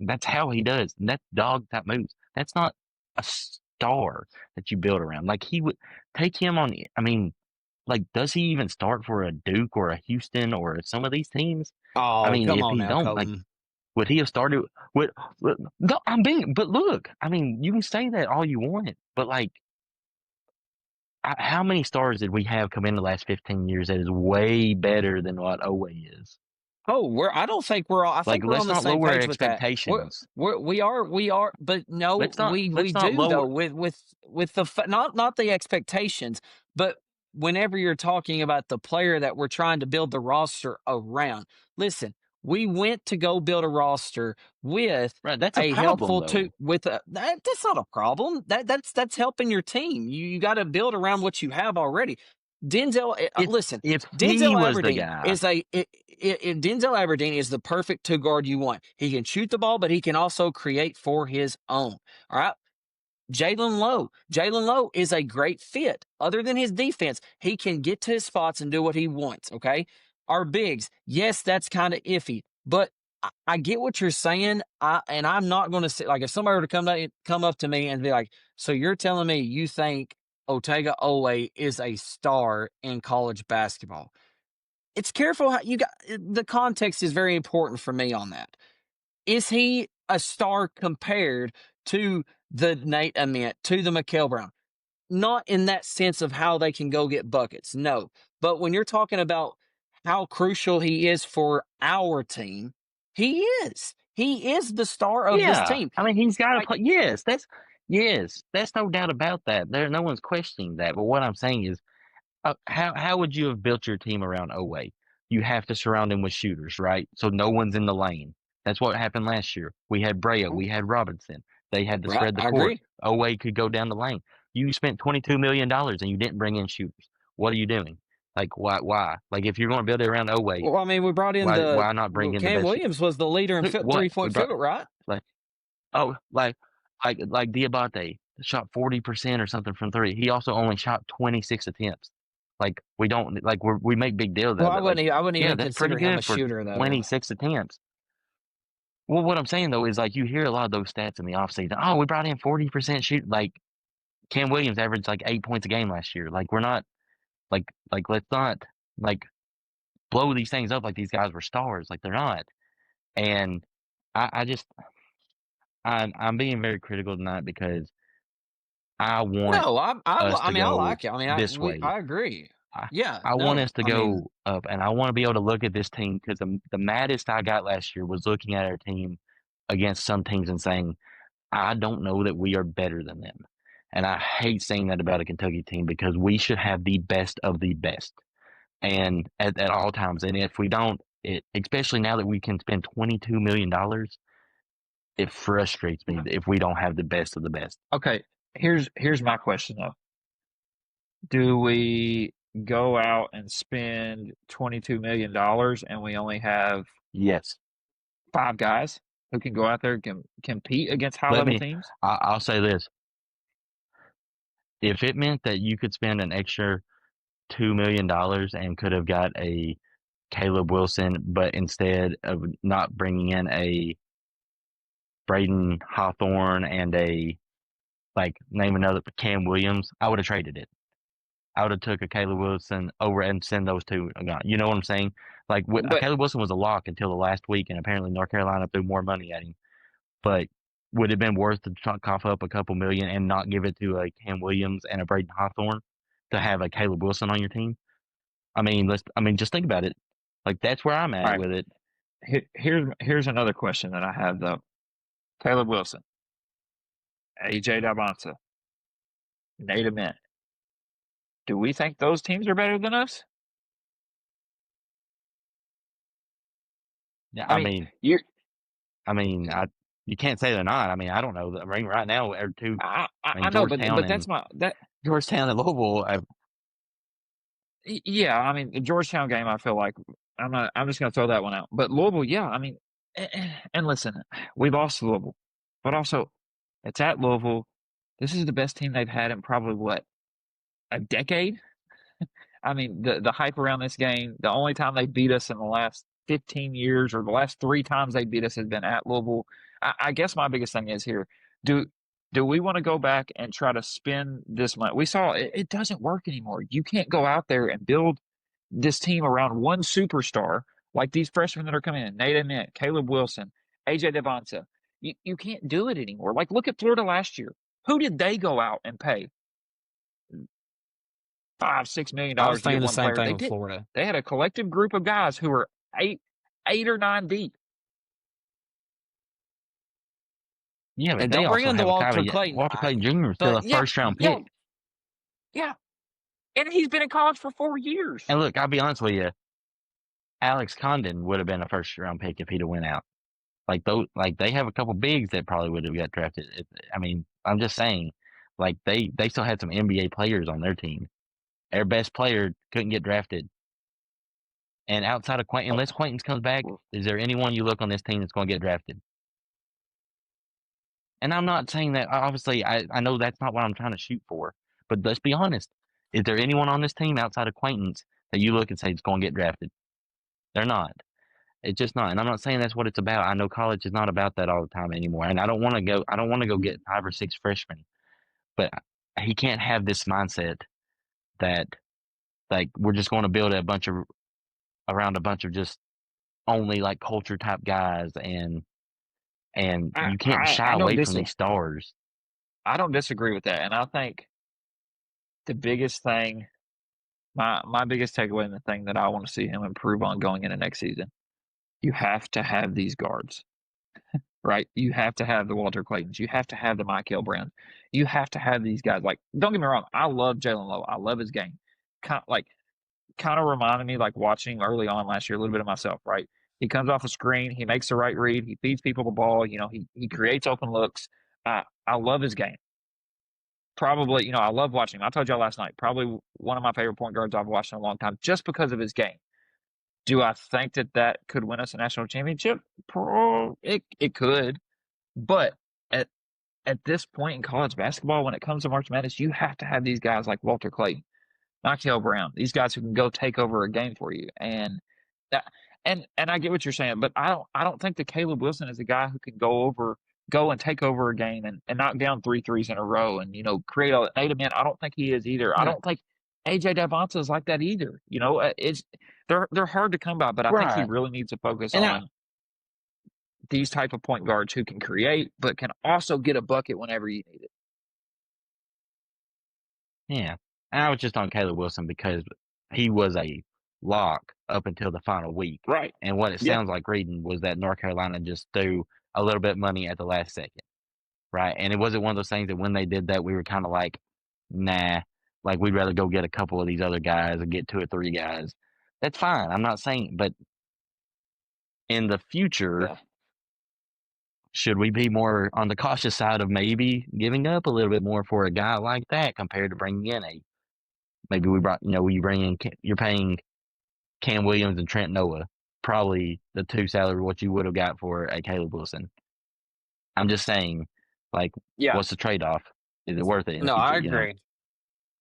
that's how he does. And that's dog type moves. That's not a star that you build around. Like he would take him on. I mean, like, does he even start for a Duke or a Houston or some of these teams? I Oh, mean, come if on he now, don't, like, Colton. would he have started with? No, but look, I mean, you can say that all you want, but like, how many stars did we have come in the last 15 years that is way better than what Oweh is? Oh, I don't think we're all. I Like, think we're let's on the not same lower page with that. expectations. We are, but no, we Let's not do lower. though with the not the expectations, but whenever you're talking about the player that we're trying to build the roster around, listen, we went to go build a roster with Right, that's a a problem helpful though. that's not a problem. That's helping your team. You got to build around what you have already. Denzel, listen, If he Denzel was the Aberdeen guy, is Denzel Aberdeen is the perfect two guard you want. He can shoot the ball, but he can also create for his own. All right. Jalen Lowe is a great fit. Other than his defense, he can get to his spots and do what he wants. Okay. Our bigs, yes, that's kind of iffy, but I get what you're saying. And I'm not going to say, like, if somebody were to come up to me and be like, so you're telling me you think Otega Oweh is a star in college basketball? It's careful how the context is very important for me on that. Is he a star compared to the Nate Ament, to the Mikal Brown? Not in that sense of how they can go get buckets, no. But when you're talking about how crucial he is for our team, he is. He is the star of this yeah, team. I mean, he's got to Like, play. Yes, that's no doubt about that. No one's questioning that. But what I'm saying is, how would you have built your team around Oweh? You have to surround him with shooters, right? So no one's in the lane. That's what happened last year. We had Brea, we had Robinson. They had to right, spread the I court. agree. Oweh could go down the lane. You spent $22 million and you didn't bring in shooters. What are you doing? Like, why? Like, if you're going to build it around Oweh, Well, I mean, we brought in why not bring in the Cam best? Williams was the leader in Who, what? We 3-point brought, field, right? like, oh, like Diabate shot 40% or something from three. He also only shot 26 attempts. Like, we don't, like, we make big deals Well, out of it. Like, I wouldn't yeah, even that's pretty consider him a good for shooter, though. 26 attempts. Well, what I'm saying though is, like, you hear a lot of those stats in the offseason. Oh, we brought in 40% shoot. Like, Cam Williams averaged like 8 points a game last year. Like, we're not let's not like blow these things up like these guys were stars. Like, they're not. And I'm being very critical tonight because I want No, us I to mean, I go like it. I mean, this way. I agree. I, Yeah, I want no, us to I mean, go up, and I want to be able to look at this team because the maddest I got last year was looking at our team against some teams and saying, I don't know that we are better than them. And I hate saying that about a Kentucky team because we should have the best of the best, and at all times. And if we don't, especially now that we can spend $22 million, it frustrates me if we don't have the best of the best. Okay, here's my question though. Do we go out and spend $22 million and we only have Yes. 5 guys who can go out there and compete against high-level teams? I'll say this. If it meant that you could spend an extra $2 million and could have got a Caleb Wilson, but instead of not bringing in a Braden Hawthorne and name another Cam Williams, I would have traded it. I would have took a Caleb Wilson over and send those two. You know what I'm saying? Like, But Caleb Wilson was a lock until the last week, and apparently North Carolina threw more money at him. But would it have been worth to cough up a couple million and not give it to a Cam Williams and a Braden Hawthorne to have a Caleb Wilson on your team? I mean, just think about it. Like that's where I'm at All right. with it. Here's another question that I have though. Caleb Wilson, AJ Dabonsa, Nate Ament. Do we think those teams are better than us? Yeah, I mean, you're. you can't say they're not. I mean, I don't know. I mean, right now, two. I mean, I know, but Georgetown that's that. Georgetown and Louisville. Yeah, I mean, the Georgetown game, I feel like I'm just going to throw that one out. But Louisville, yeah, I mean, and listen, we lost to Louisville, but also it's at Louisville. This is the best team they've had in probably what, a decade? I mean, the hype around this game, the only time they beat us in the last 15 years or the last 3 times they beat us has been at Louisville. I guess my biggest thing is here, do we want to go back and try to spend this money? We saw it doesn't work anymore. You can't go out there and build this team around one superstar like these freshmen that are coming in, Nate Ament, Caleb Wilson, AJ Devonta. You can't do it anymore. Like, look at Florida last year. Who did they go out and pay $5-6 million I was to get thinking the one same player? thing They with did. Florida. They had a collective group of guys who were eight or nine deep. Yeah, but And they don't bring also in the have Walter Clayton. Walter Clayton Jr. is still a first round pick. Yeah. And he's been in college for 4 years. And look, I'll be honest with you, Alex Condon would have been a first round pick if he'd have went out. Like they have a couple bigs that probably would have got drafted. I mean, I'm just saying, like they still had some NBA players on their team. Their best player couldn't get drafted. And outside of Quentin, unless Quentin comes back, is there anyone you look on this team that's going to get drafted? And I'm not saying that, obviously, I know that's not what I'm trying to shoot for. But let's be honest. Is there anyone on this team outside of Quentin that you look and say is going to get drafted? They're not. It's just not. And I'm not saying that's what it's about. I know college is not about that all the time anymore. And I don't want to go get 5 or 6 freshmen. But he can't have this mindset that like we're just going to build around a bunch of just only like culture type guys and you can't shy away from these stars. I don't disagree with that. And I think the biggest thing, my biggest takeaway and the thing that I want to see him improve on going into next season, you have to have these guards, right? You have to have the Walter Claytons. You have to have the Michael Browns. You have to have these guys. Like, don't get me wrong, I love Jalen Lowe. I love his game. Kind of reminded me like watching early on last year a little bit of myself, right? He comes off the screen, he makes the right read, he feeds people the ball, he creates open looks. I love his game. Probably, I love watching him. I told y'all last night, probably one of my favorite point guards I've watched in a long time just because of his game. Do I think that could win us a national championship? It could. But at this point in college basketball, when it comes to March Madness, you have to have these guys like Walter Clayton, Michael Brown, these guys who can go take over a game for you. And I get what you're saying, but I don't think that Caleb Wilson is a guy who can go and take over a game and knock down 3 threes in a row and create a Nate Ament. I don't think he is either. Yeah. I don't think AJ Devonta is like that either. They're hard to come by, but I think he really needs to focus on these type of point guards who can create but can also get a bucket whenever you need it. Yeah. And I was just on Caleb Wilson because he was a lock up until the final week. Right. And what it sounds like reading was that North Carolina just threw a little bit of money at the last second. Right. And it wasn't one of those things that when they did that, we were kind of like, nah, like we'd rather go get a couple of these other guys and get 2 or 3 guys. That's fine. I'm not saying, but in the future, should we be more on the cautious side of maybe giving up a little bit more for a guy like that compared to bringing in maybe you're paying Cam Williams and Trent Noah, probably the 2 salary what you would have got for a Caleb Wilson. I'm just saying, like, what's the trade-off? Is it worth it? No, I agree.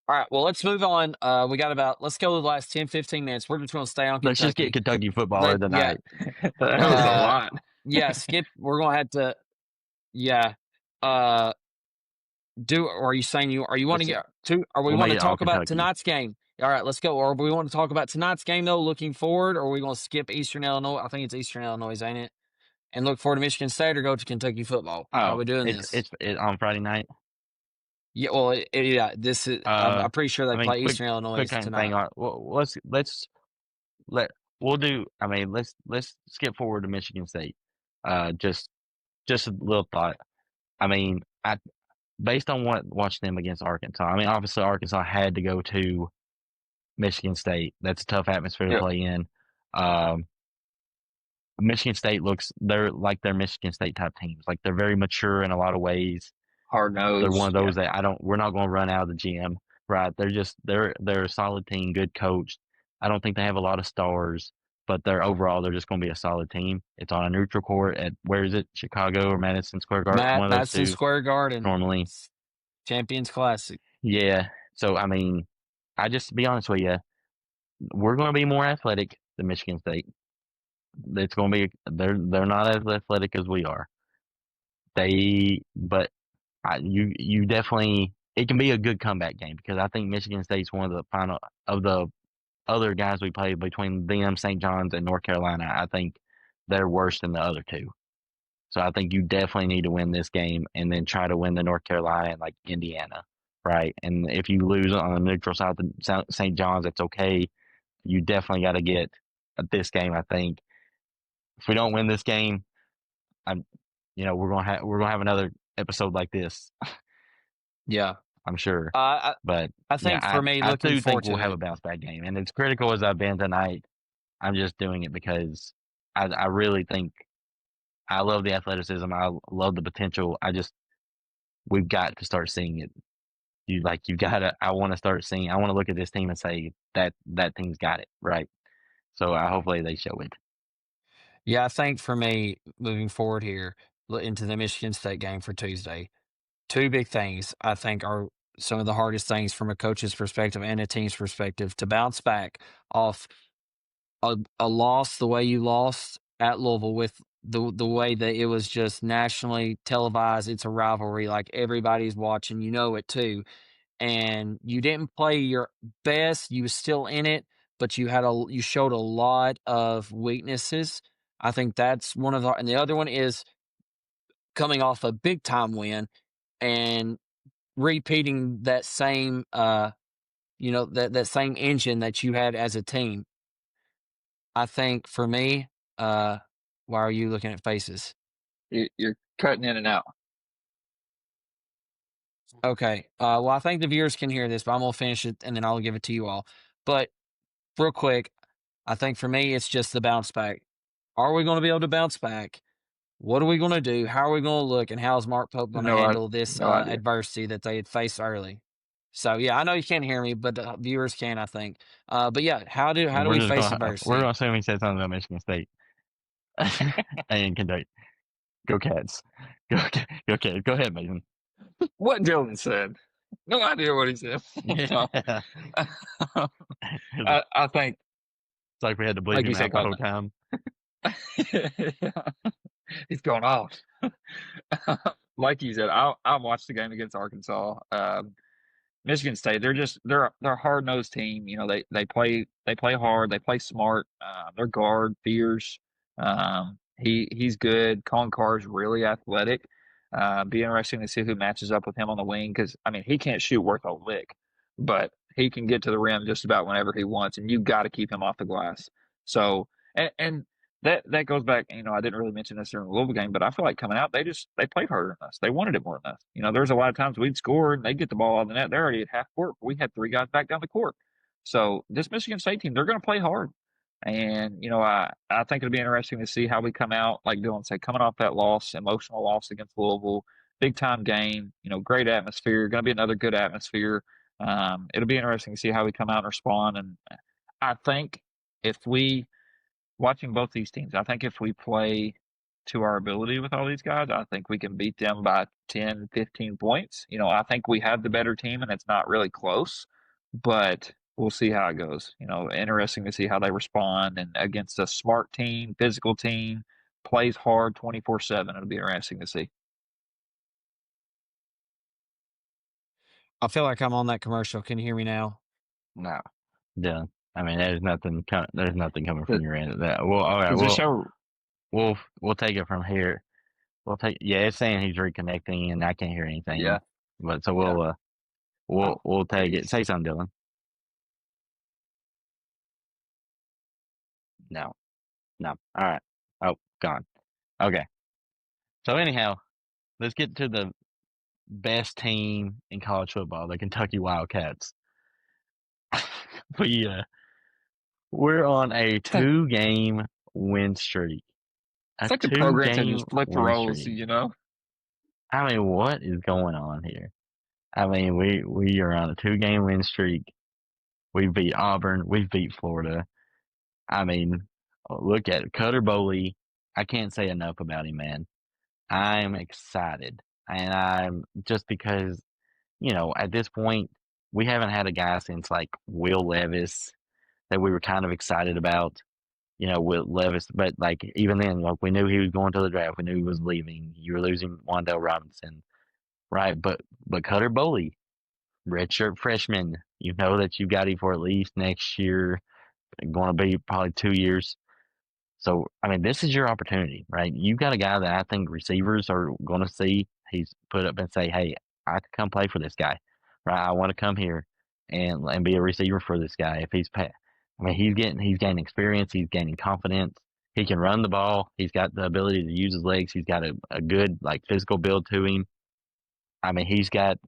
All right, well, let's move on. Let's go the last 10, 15 minutes. We're just going to stay on Kentucky. Let's just get Kentucky football of the night. That was a lot. Yeah, Skip, we're going to have to, are you saying are you want to get to, or we want to talk about tonight's game? All right, let's go. Or we want to talk about tonight's game, though, looking forward, or are we going to skip Eastern Illinois? I think it's Eastern Illinois, ain't it? And look forward to Michigan State or go to Kentucky football? How are we doing this? It's on Friday night. Yeah, well, this is. I'm pretty sure they play Eastern Illinois tonight. Well, let's we'll do. I mean, let's skip forward to Michigan State. Just a little thought. I mean, based on watching them against Arkansas. I mean, obviously Arkansas had to go to Michigan State. That's a tough atmosphere to Yep. play in. Michigan State they're like their Michigan State type teams. Like they're very mature in a lot of ways. Hard nose. They're one of those that we're not going to run out of the gym, right? They're a solid team, good coached. I don't think they have a lot of stars, but they're just going to be a solid team. It's on a neutral court at, where is it? Chicago or Madison Square Garden? One of those Madison two. Square Garden. Normally. Champions Classic. Yeah. So, I mean, to be honest with you, we're going to be more athletic than Michigan State. It's going to be, they're not as athletic as we are. But you definitely, it can be a good comeback game, because I think Michigan State's one of the final of the other guys we played, between them, St. John's, and North Carolina. I think they're worse than the other two. So I think you definitely need to win this game and then try to win the North Carolina and like Indiana, right? And if you lose on the neutral side to St. John's, that's okay. You definitely got to get this game. I think if we don't win this game, we're gonna have another episode like this. Yeah, I'm sure. But I think for me, I do think we'll have a bounce back game, and as critical as I've been tonight, I'm just doing it because I really think I love the athleticism. I love the potential. We've got to start seeing it. I want to start seeing. I want to look at this team and say that team's got it, right? So hopefully they show it. Yeah, I think for me, moving forward here into the Michigan State game for Tuesday, two big things I think are some of the hardest things from a coach's perspective and a team's perspective: to bounce back off a loss the way you lost at Louisville, with the way that it was just nationally televised. It's a rivalry, like everybody's watching, it too. And you didn't play your best. You was still in it, but you showed a lot of weaknesses. I think that's one of and the other one is coming off a big time win and repeating that same that same engine that you had as a team. I think for me, why are you looking at faces? You're cutting in and out. Okay. Well, I think the viewers can hear this, but I'm going to finish it and then I'll give it to you all. But real quick, I think for me, it's just the bounce back. Are we going to be able to bounce back? What are we going to do? How are we going to look? And how is Mark Pope going to handle this adversity that they had faced early? So, yeah, I know you can't hear me, but the viewers can, I think. But, yeah, how do we face adversity? We're going to assume he said something about Michigan State and Kentucky. Go Cats. Go Cats. Go ahead, Mason. What Dylan said. No idea what he said. I think it's like we had to bleep him out the whole time. He's going off. Like you said, I watched the game against Arkansas. Michigan State, they're a hard nosed team. They play hard, they play smart. Their guard Fears, he's good. Colin Carr's really athletic. Be interesting to see who matches up with him on the wing, because he can't shoot worth a lick, but he can get to the rim just about whenever he wants, and you've got to keep him off the glass. So and that goes back. I didn't really mention this during the Louisville game, but I feel like coming out, they played harder than us. They wanted it more than us. There's a lot of times we'd score and they'd get the ball out of the net. They're already at half court. We had three guys back down the court. So this Michigan State team, they're going to play hard. And, I think it'll be interesting to see how we come out, like Dylan said, coming off that emotional loss against Louisville, big time game, great atmosphere, going to be another good atmosphere. It'll be interesting to see how we come out and respond. And I think watching both these teams, I think if we play to our ability with all these guys, I think we can beat them by 10, 15 points. I think we have the better team and it's not really close, but we'll see how it goes. Interesting to see how they respond, and against a smart team, physical team, plays hard 24/7. It'll be interesting to see. I feel like I'm on that commercial. Can you hear me now? No. Yeah. There's nothing coming from your end of that. Well, all right. We'll take it from here. It's saying he's reconnecting and I can't hear anything. Yeah. But so we'll take it. Say something, Dylan. No. All right. Oh, gone. Okay. So anyhow, let's get to the best team in college football, the Kentucky Wildcats. We're on a It's like, 2-game win streak. it's A like the programs have 2-game just flipped the win roles, streak. you know? I mean, what is going on here? I mean, we are on a 2-game win streak. We beat Auburn. We beat Florida. I mean, look at Cutter Boley. I can't say enough about him, man. I'm excited. And I'm just because, at this point, we haven't had a guy since like Will Levis that we were kind of excited about, with Levis. But like even then, like we knew he was going to the draft. We knew he was leaving. You were losing Wandale Robinson, right? But Cutter Boley, redshirt freshman, you know that you got him for at least next year, going to be probably 2 years. So, I mean, this is your opportunity, right? You've got a guy that I think receivers are going to see. He's put up and say, hey, I could come play for this guy, right? I want to come here and be a receiver for this guy. If he's, I mean, he's gaining experience. He's gaining confidence. He can run the ball. He's got the ability to use his legs. He's got a good like physical build to him. I mean, he's got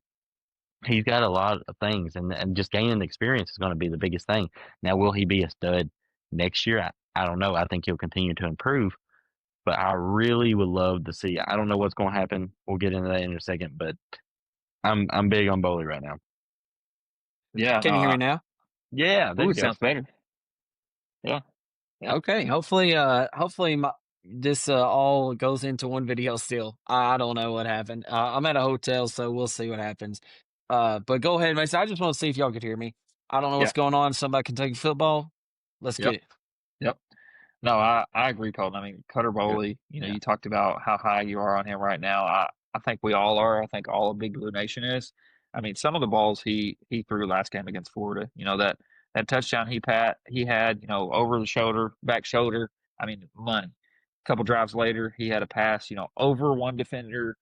a lot of things, and just gaining experience is going to be the biggest thing. Now, will he be a stud next year? I don't know. I think he'll continue to improve, but I really would love to see. I don't know what's going to happen. We'll get into that in a second, but I'm big on Boley right now. Yeah. Can you hear me now? Yeah, there Ooh, you it go. sounds better. Yeah. Okay. Hopefully, this all goes into one video still. I don't know what happened. I'm at a hotel, so we'll see what happens. But go ahead, Mason. I just want to see if y'all could hear me. I don't know what's going on. Something about Kentucky football. Let's Yep. get it. Yep. No, I agree, Colton. I mean, Cutter Boley, Yeah. you talked about how high you are on him right now. I think we all are. I think all of Big Blue Nation is. I mean, some of the balls he threw last game against Florida, that touchdown he had, over the shoulder, back shoulder. I mean, money. A couple drives later, he had a pass, over one defender,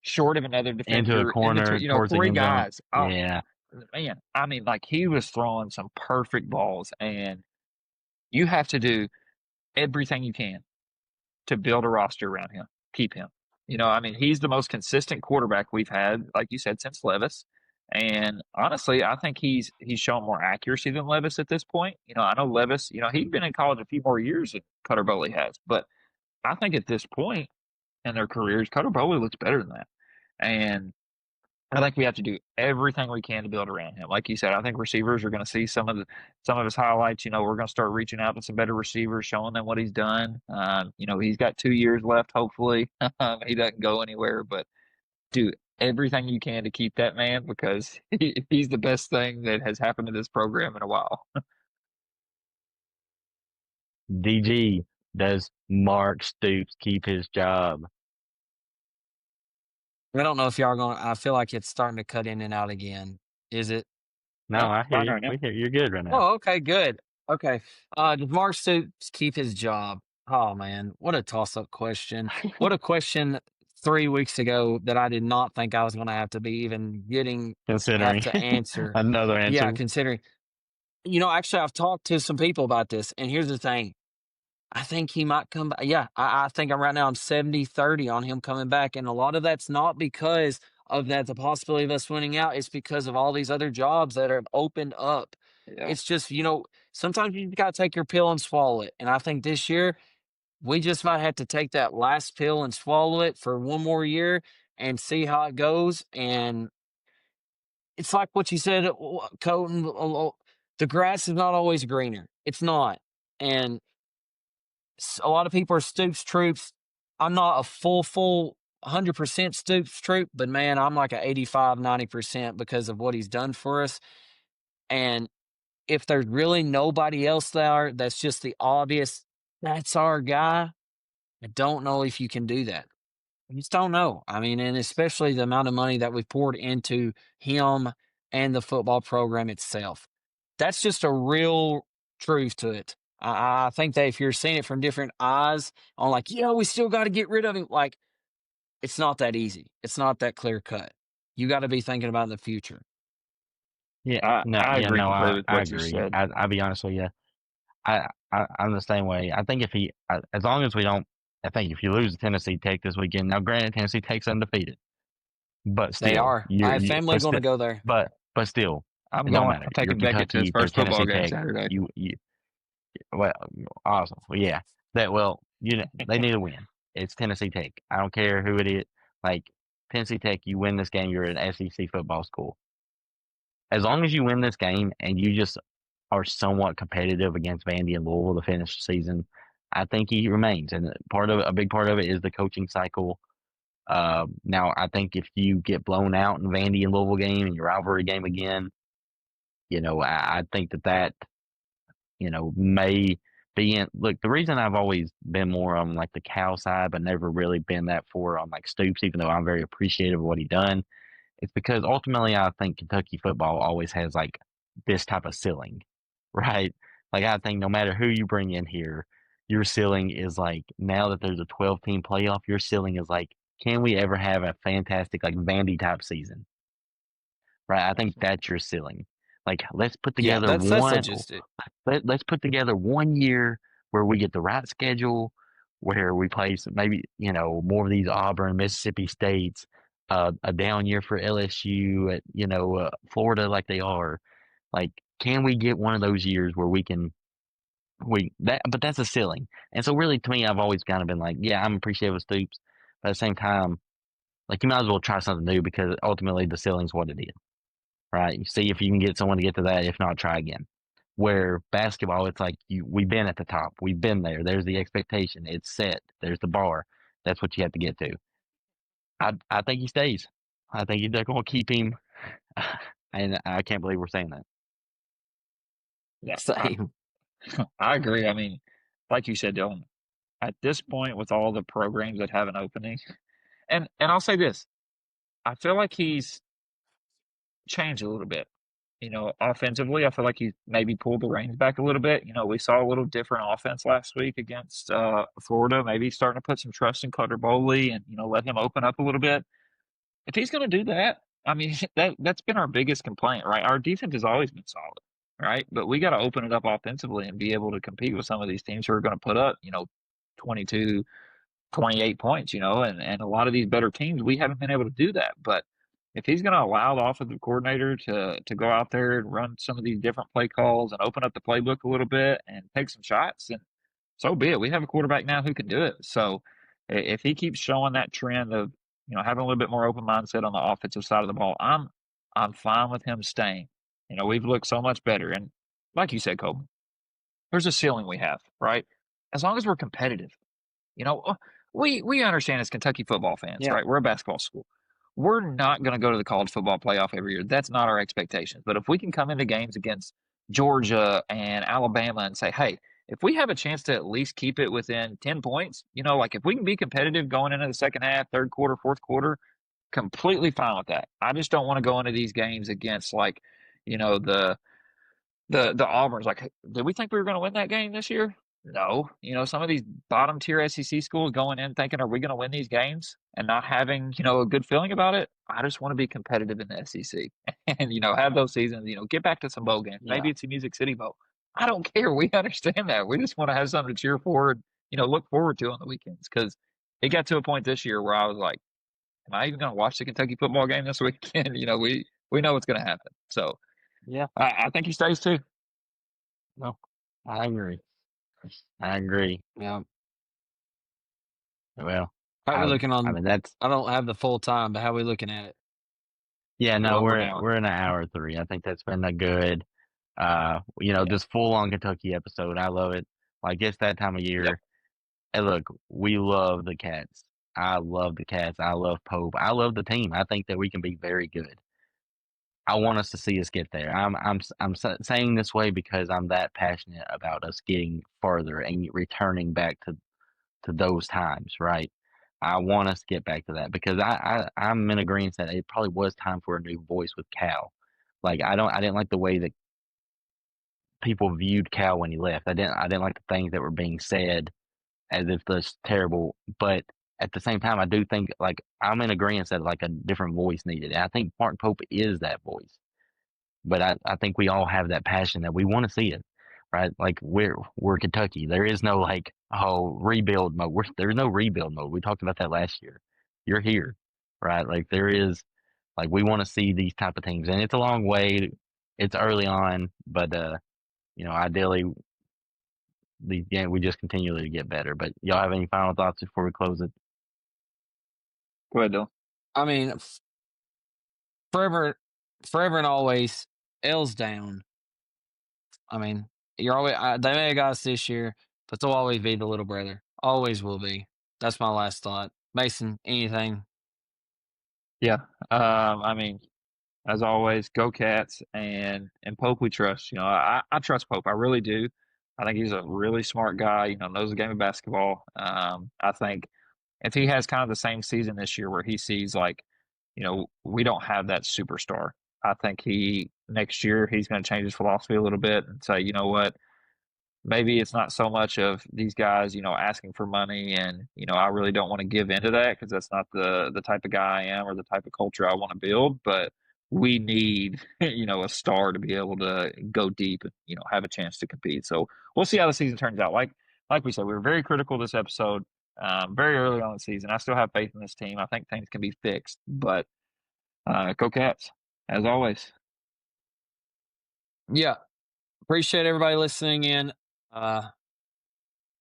short of another defender, Into a corner between, towards the three end zone. guys. Oh, Yeah. man. I mean, like he was throwing some perfect balls, and you have to do everything you can to build a roster around him, keep him. I mean, he's the most consistent quarterback we've had, like you said, since Levis. And honestly, I think he's shown more accuracy than Levis at this point. I know Levis, he'd been in college a few more years than Cutter Boley has, but I think at this point in their careers, Cutter Boley looks better than that. And I think we have to do everything we can to build around him. Like you said, I think receivers are going to see some of his highlights. We're going to start reaching out to some better receivers, showing them what he's done. He's got 2 years left. Hopefully, he doesn't go anywhere. But do everything you can to keep that man because he's the best thing that has happened to this program in a while. DG, does Mark Stoops keep his job? I don't know if y'all are going. I feel like it's starting to cut in and out again. Is it? No, I hear fine you. right now. We hear you're good right now. Oh, okay, good. Okay. Does Mark Stoops keep his job? Oh man, what a toss-up question. What a question 3 weeks ago that I did not think I was going to have to be even have Considering to answer. another Yeah, answer. considering. Actually, I've talked to some people about this, and here's the thing. I think he might come back. Yeah, I think right now I'm 70-30 on him coming back, and a lot of that's not because of that the possibility of us winning out. It's because of all these other jobs that are opened up. Yeah. It's just sometimes you got to take your pill and swallow it, and I think this year we just might have to take that last pill and swallow it for one more year and see how it goes. And it's like what you said, Colton. The grass is not always greener. It's not, and a lot of people are Stoops troops. I'm not a full 100% Stoops troop, but man, I'm like a 85, 90% because of what he's done for us. And if there's really nobody else there, that's just the obvious, that's our guy. I don't know if you can do that. I just don't know. I mean, and especially the amount of money that we've poured into him and the football program itself. That's just a real truth to it. I think that if you're seeing it from different eyes on like, we still got to get rid of him. Like, it's not that easy. It's not that clear cut. You got to be thinking about the future. Yeah, I agree completely with I what you agree. said. I'll be honest with you. I I'm the same way. I think as long as we don't, I think if you lose to Tennessee Tech this weekend, now granted Tennessee Tech's undefeated, but They still, are. I have family going to go there. but still, I'm it don't going. matter. I'm You're taking Beckett to his Kentucky, they're first football Tennessee game Tech. Saturday. Well, awesome. Well, yeah, they need to win. It's Tennessee Tech. I don't care who it is. Like Tennessee Tech, you win this game, you're an SEC football school. As long as you win this game and you just are somewhat competitive against Vandy and Louisville to finish the season, I think he remains. And a big part of it is the coaching cycle. Now, I think if you get blown out in Vandy and Louisville game and your rivalry game again, I think that may be in. Look, the reason I've always been more on like the Cal side, but never really been that for on like Stoops, even though I'm very appreciative of what he done. It's because ultimately I think Kentucky football always has like this type of ceiling, right? Like I think no matter who you bring in here, your ceiling is like now that there's a 12-team playoff, your ceiling is like, can we ever have a fantastic like Vandy type season? Right? I think that's your ceiling. Like let's put Yeah, together that's legit. let's put together 1 year where we get the right schedule, where we play maybe more of these Auburn, Mississippi States, a down year for LSU, at Florida like they are. Like, can we get one of those years where but that's a ceiling. And so really to me, I've always kind of been like, yeah, I'm appreciative of Stoops, but at the same time, like you might as well try something new because ultimately the ceiling's what it is. Right? You see if you can get someone to get to that. If not, try again. Where basketball, it's like we've been at the top. We've been there. There's the expectation. It's set. There's the bar. That's what you have to get to. I think he stays. I think they're going to keep him, and I can't believe we're saying that. Yeah, Same. I agree. I mean, like you said, Dylan, at this point with all the programs that have an opening, and I'll say this, I feel like he's changed a little bit. Offensively, I feel like he's maybe pulled the reins back a little bit. We saw a little different offense last week against Florida. Maybe he's starting to put some trust in Cutter Boley and let him open up a little bit. If he's going to do that, I mean that's been our biggest complaint, right? Our defense has always been solid, right? But we got to open it up offensively and be able to compete with some of these teams who are going to put up 22, 28 points, and a lot of these better teams, we haven't been able to do that. But if he's going to allow the offensive coordinator to go out there and run some of these different play calls and open up the playbook a little bit and take some shots, then so be it. We have a quarterback now who can do it. So if he keeps showing that trend of having a little bit more open mindset on the offensive side of the ball, I'm fine with him staying. We've looked so much better, and like you said, Colton, there's a ceiling we have, right? As long as we're competitive. We understand as Kentucky football fans, right? We're a basketball school. We're not going to go to the college football playoff every year. That's not our expectations. But if we can come into games against Georgia and Alabama and say, hey, if we have a chance to at least keep it within 10 points, like if we can be competitive going into the second half, third quarter, fourth quarter, completely fine with that. I just don't want to go into these games against the Auburns. Like, did we think we were going to win that game this year? No. Some of these bottom tier SEC schools going in thinking, are we going to win these games and not having, a good feeling about it? I just want to be competitive in the SEC and, have those seasons, get back to some bowl games. Maybe it's a Music City Bowl. I don't care. We understand that. We just want to have something to cheer forward, look forward to on the weekends. Because it got to a point this year where I was like, am I even going to watch the Kentucky football game this weekend? We know what's going to happen. So, Yeah, I think he stays too. no, I agree. Yeah. Well, How are we looking on? I mean, that's I don't have the full time, but how are we looking at it? yeah. No, Over an hour. we're in an hour 3. I think that's been a good, this full on Kentucky episode. I love it. Like it's that time of year. Yep. And look, we love the Cats. I love the Cats. I love Pope. I love the team. I think that we can be very good. I want us to see us get there. I'm saying this way because I'm that passionate about us getting further and returning back to those times, right? I want us to get back to that because I'm in agreement that it probably was time for a new voice with Cal. Like I didn't like the way that people viewed Cal when he left. I didn't like the things that were being said as if that's terrible. But at the same time, I do think like I'm in agreement that like a different voice needed. And I think Mark Pope is that voice. But I think we all have that passion that we want to see it. right? Like we're Kentucky. There is no like rebuild mode. There's no rebuild mode. We talked about that last year. You're here, right? Like there is like we want to see these type of things, and it's a long way. It's early on, but ideally these games we just continually get better. But y'all have any final thoughts before we close it? Go ahead, Dylan. I mean, forever and always, L's down. I mean, you're always they may have got us this year, but they'll always be the little brother. Always will be. That's my last thought. Mason, anything? Yeah. I mean, as always, go Cats and Pope we trust. I trust Pope. I really do. I think he's a really smart guy, knows the game of basketball. I think if he has kind of the same season this year where he sees like, we don't have that superstar. I think next year he's going to change his philosophy a little bit and say, you know what, maybe it's not so much of these guys, asking for money and, I really don't want to give into that because that's not the type of guy I am or the type of culture I want to build. But we need, a star to be able to go deep and, have a chance to compete. So we'll see how the season turns out. Like we said, we were very critical this episode, very early on in the season. I still have faith in this team. I think things can be fixed, but go Cats, as always. Yeah. Appreciate everybody listening in.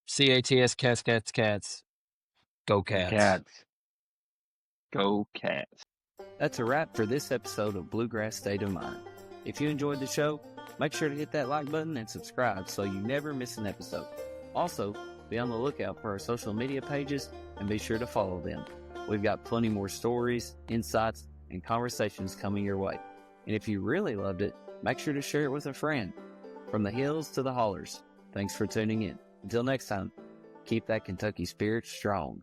CATS, Cats. Go Cats. Cats. Go Cats. That's a wrap for this episode of Bluegrass State of Mind. If you enjoyed the show, make sure to hit that like button and subscribe so you never miss an episode. Also, be on the lookout for our social media pages and be sure to follow them. We've got plenty more stories, insights, and conversations coming your way. And if you really loved it, make sure to share it with a friend. From the hills to the hollers, thanks for tuning in. Until next time, keep that Kentucky spirit strong.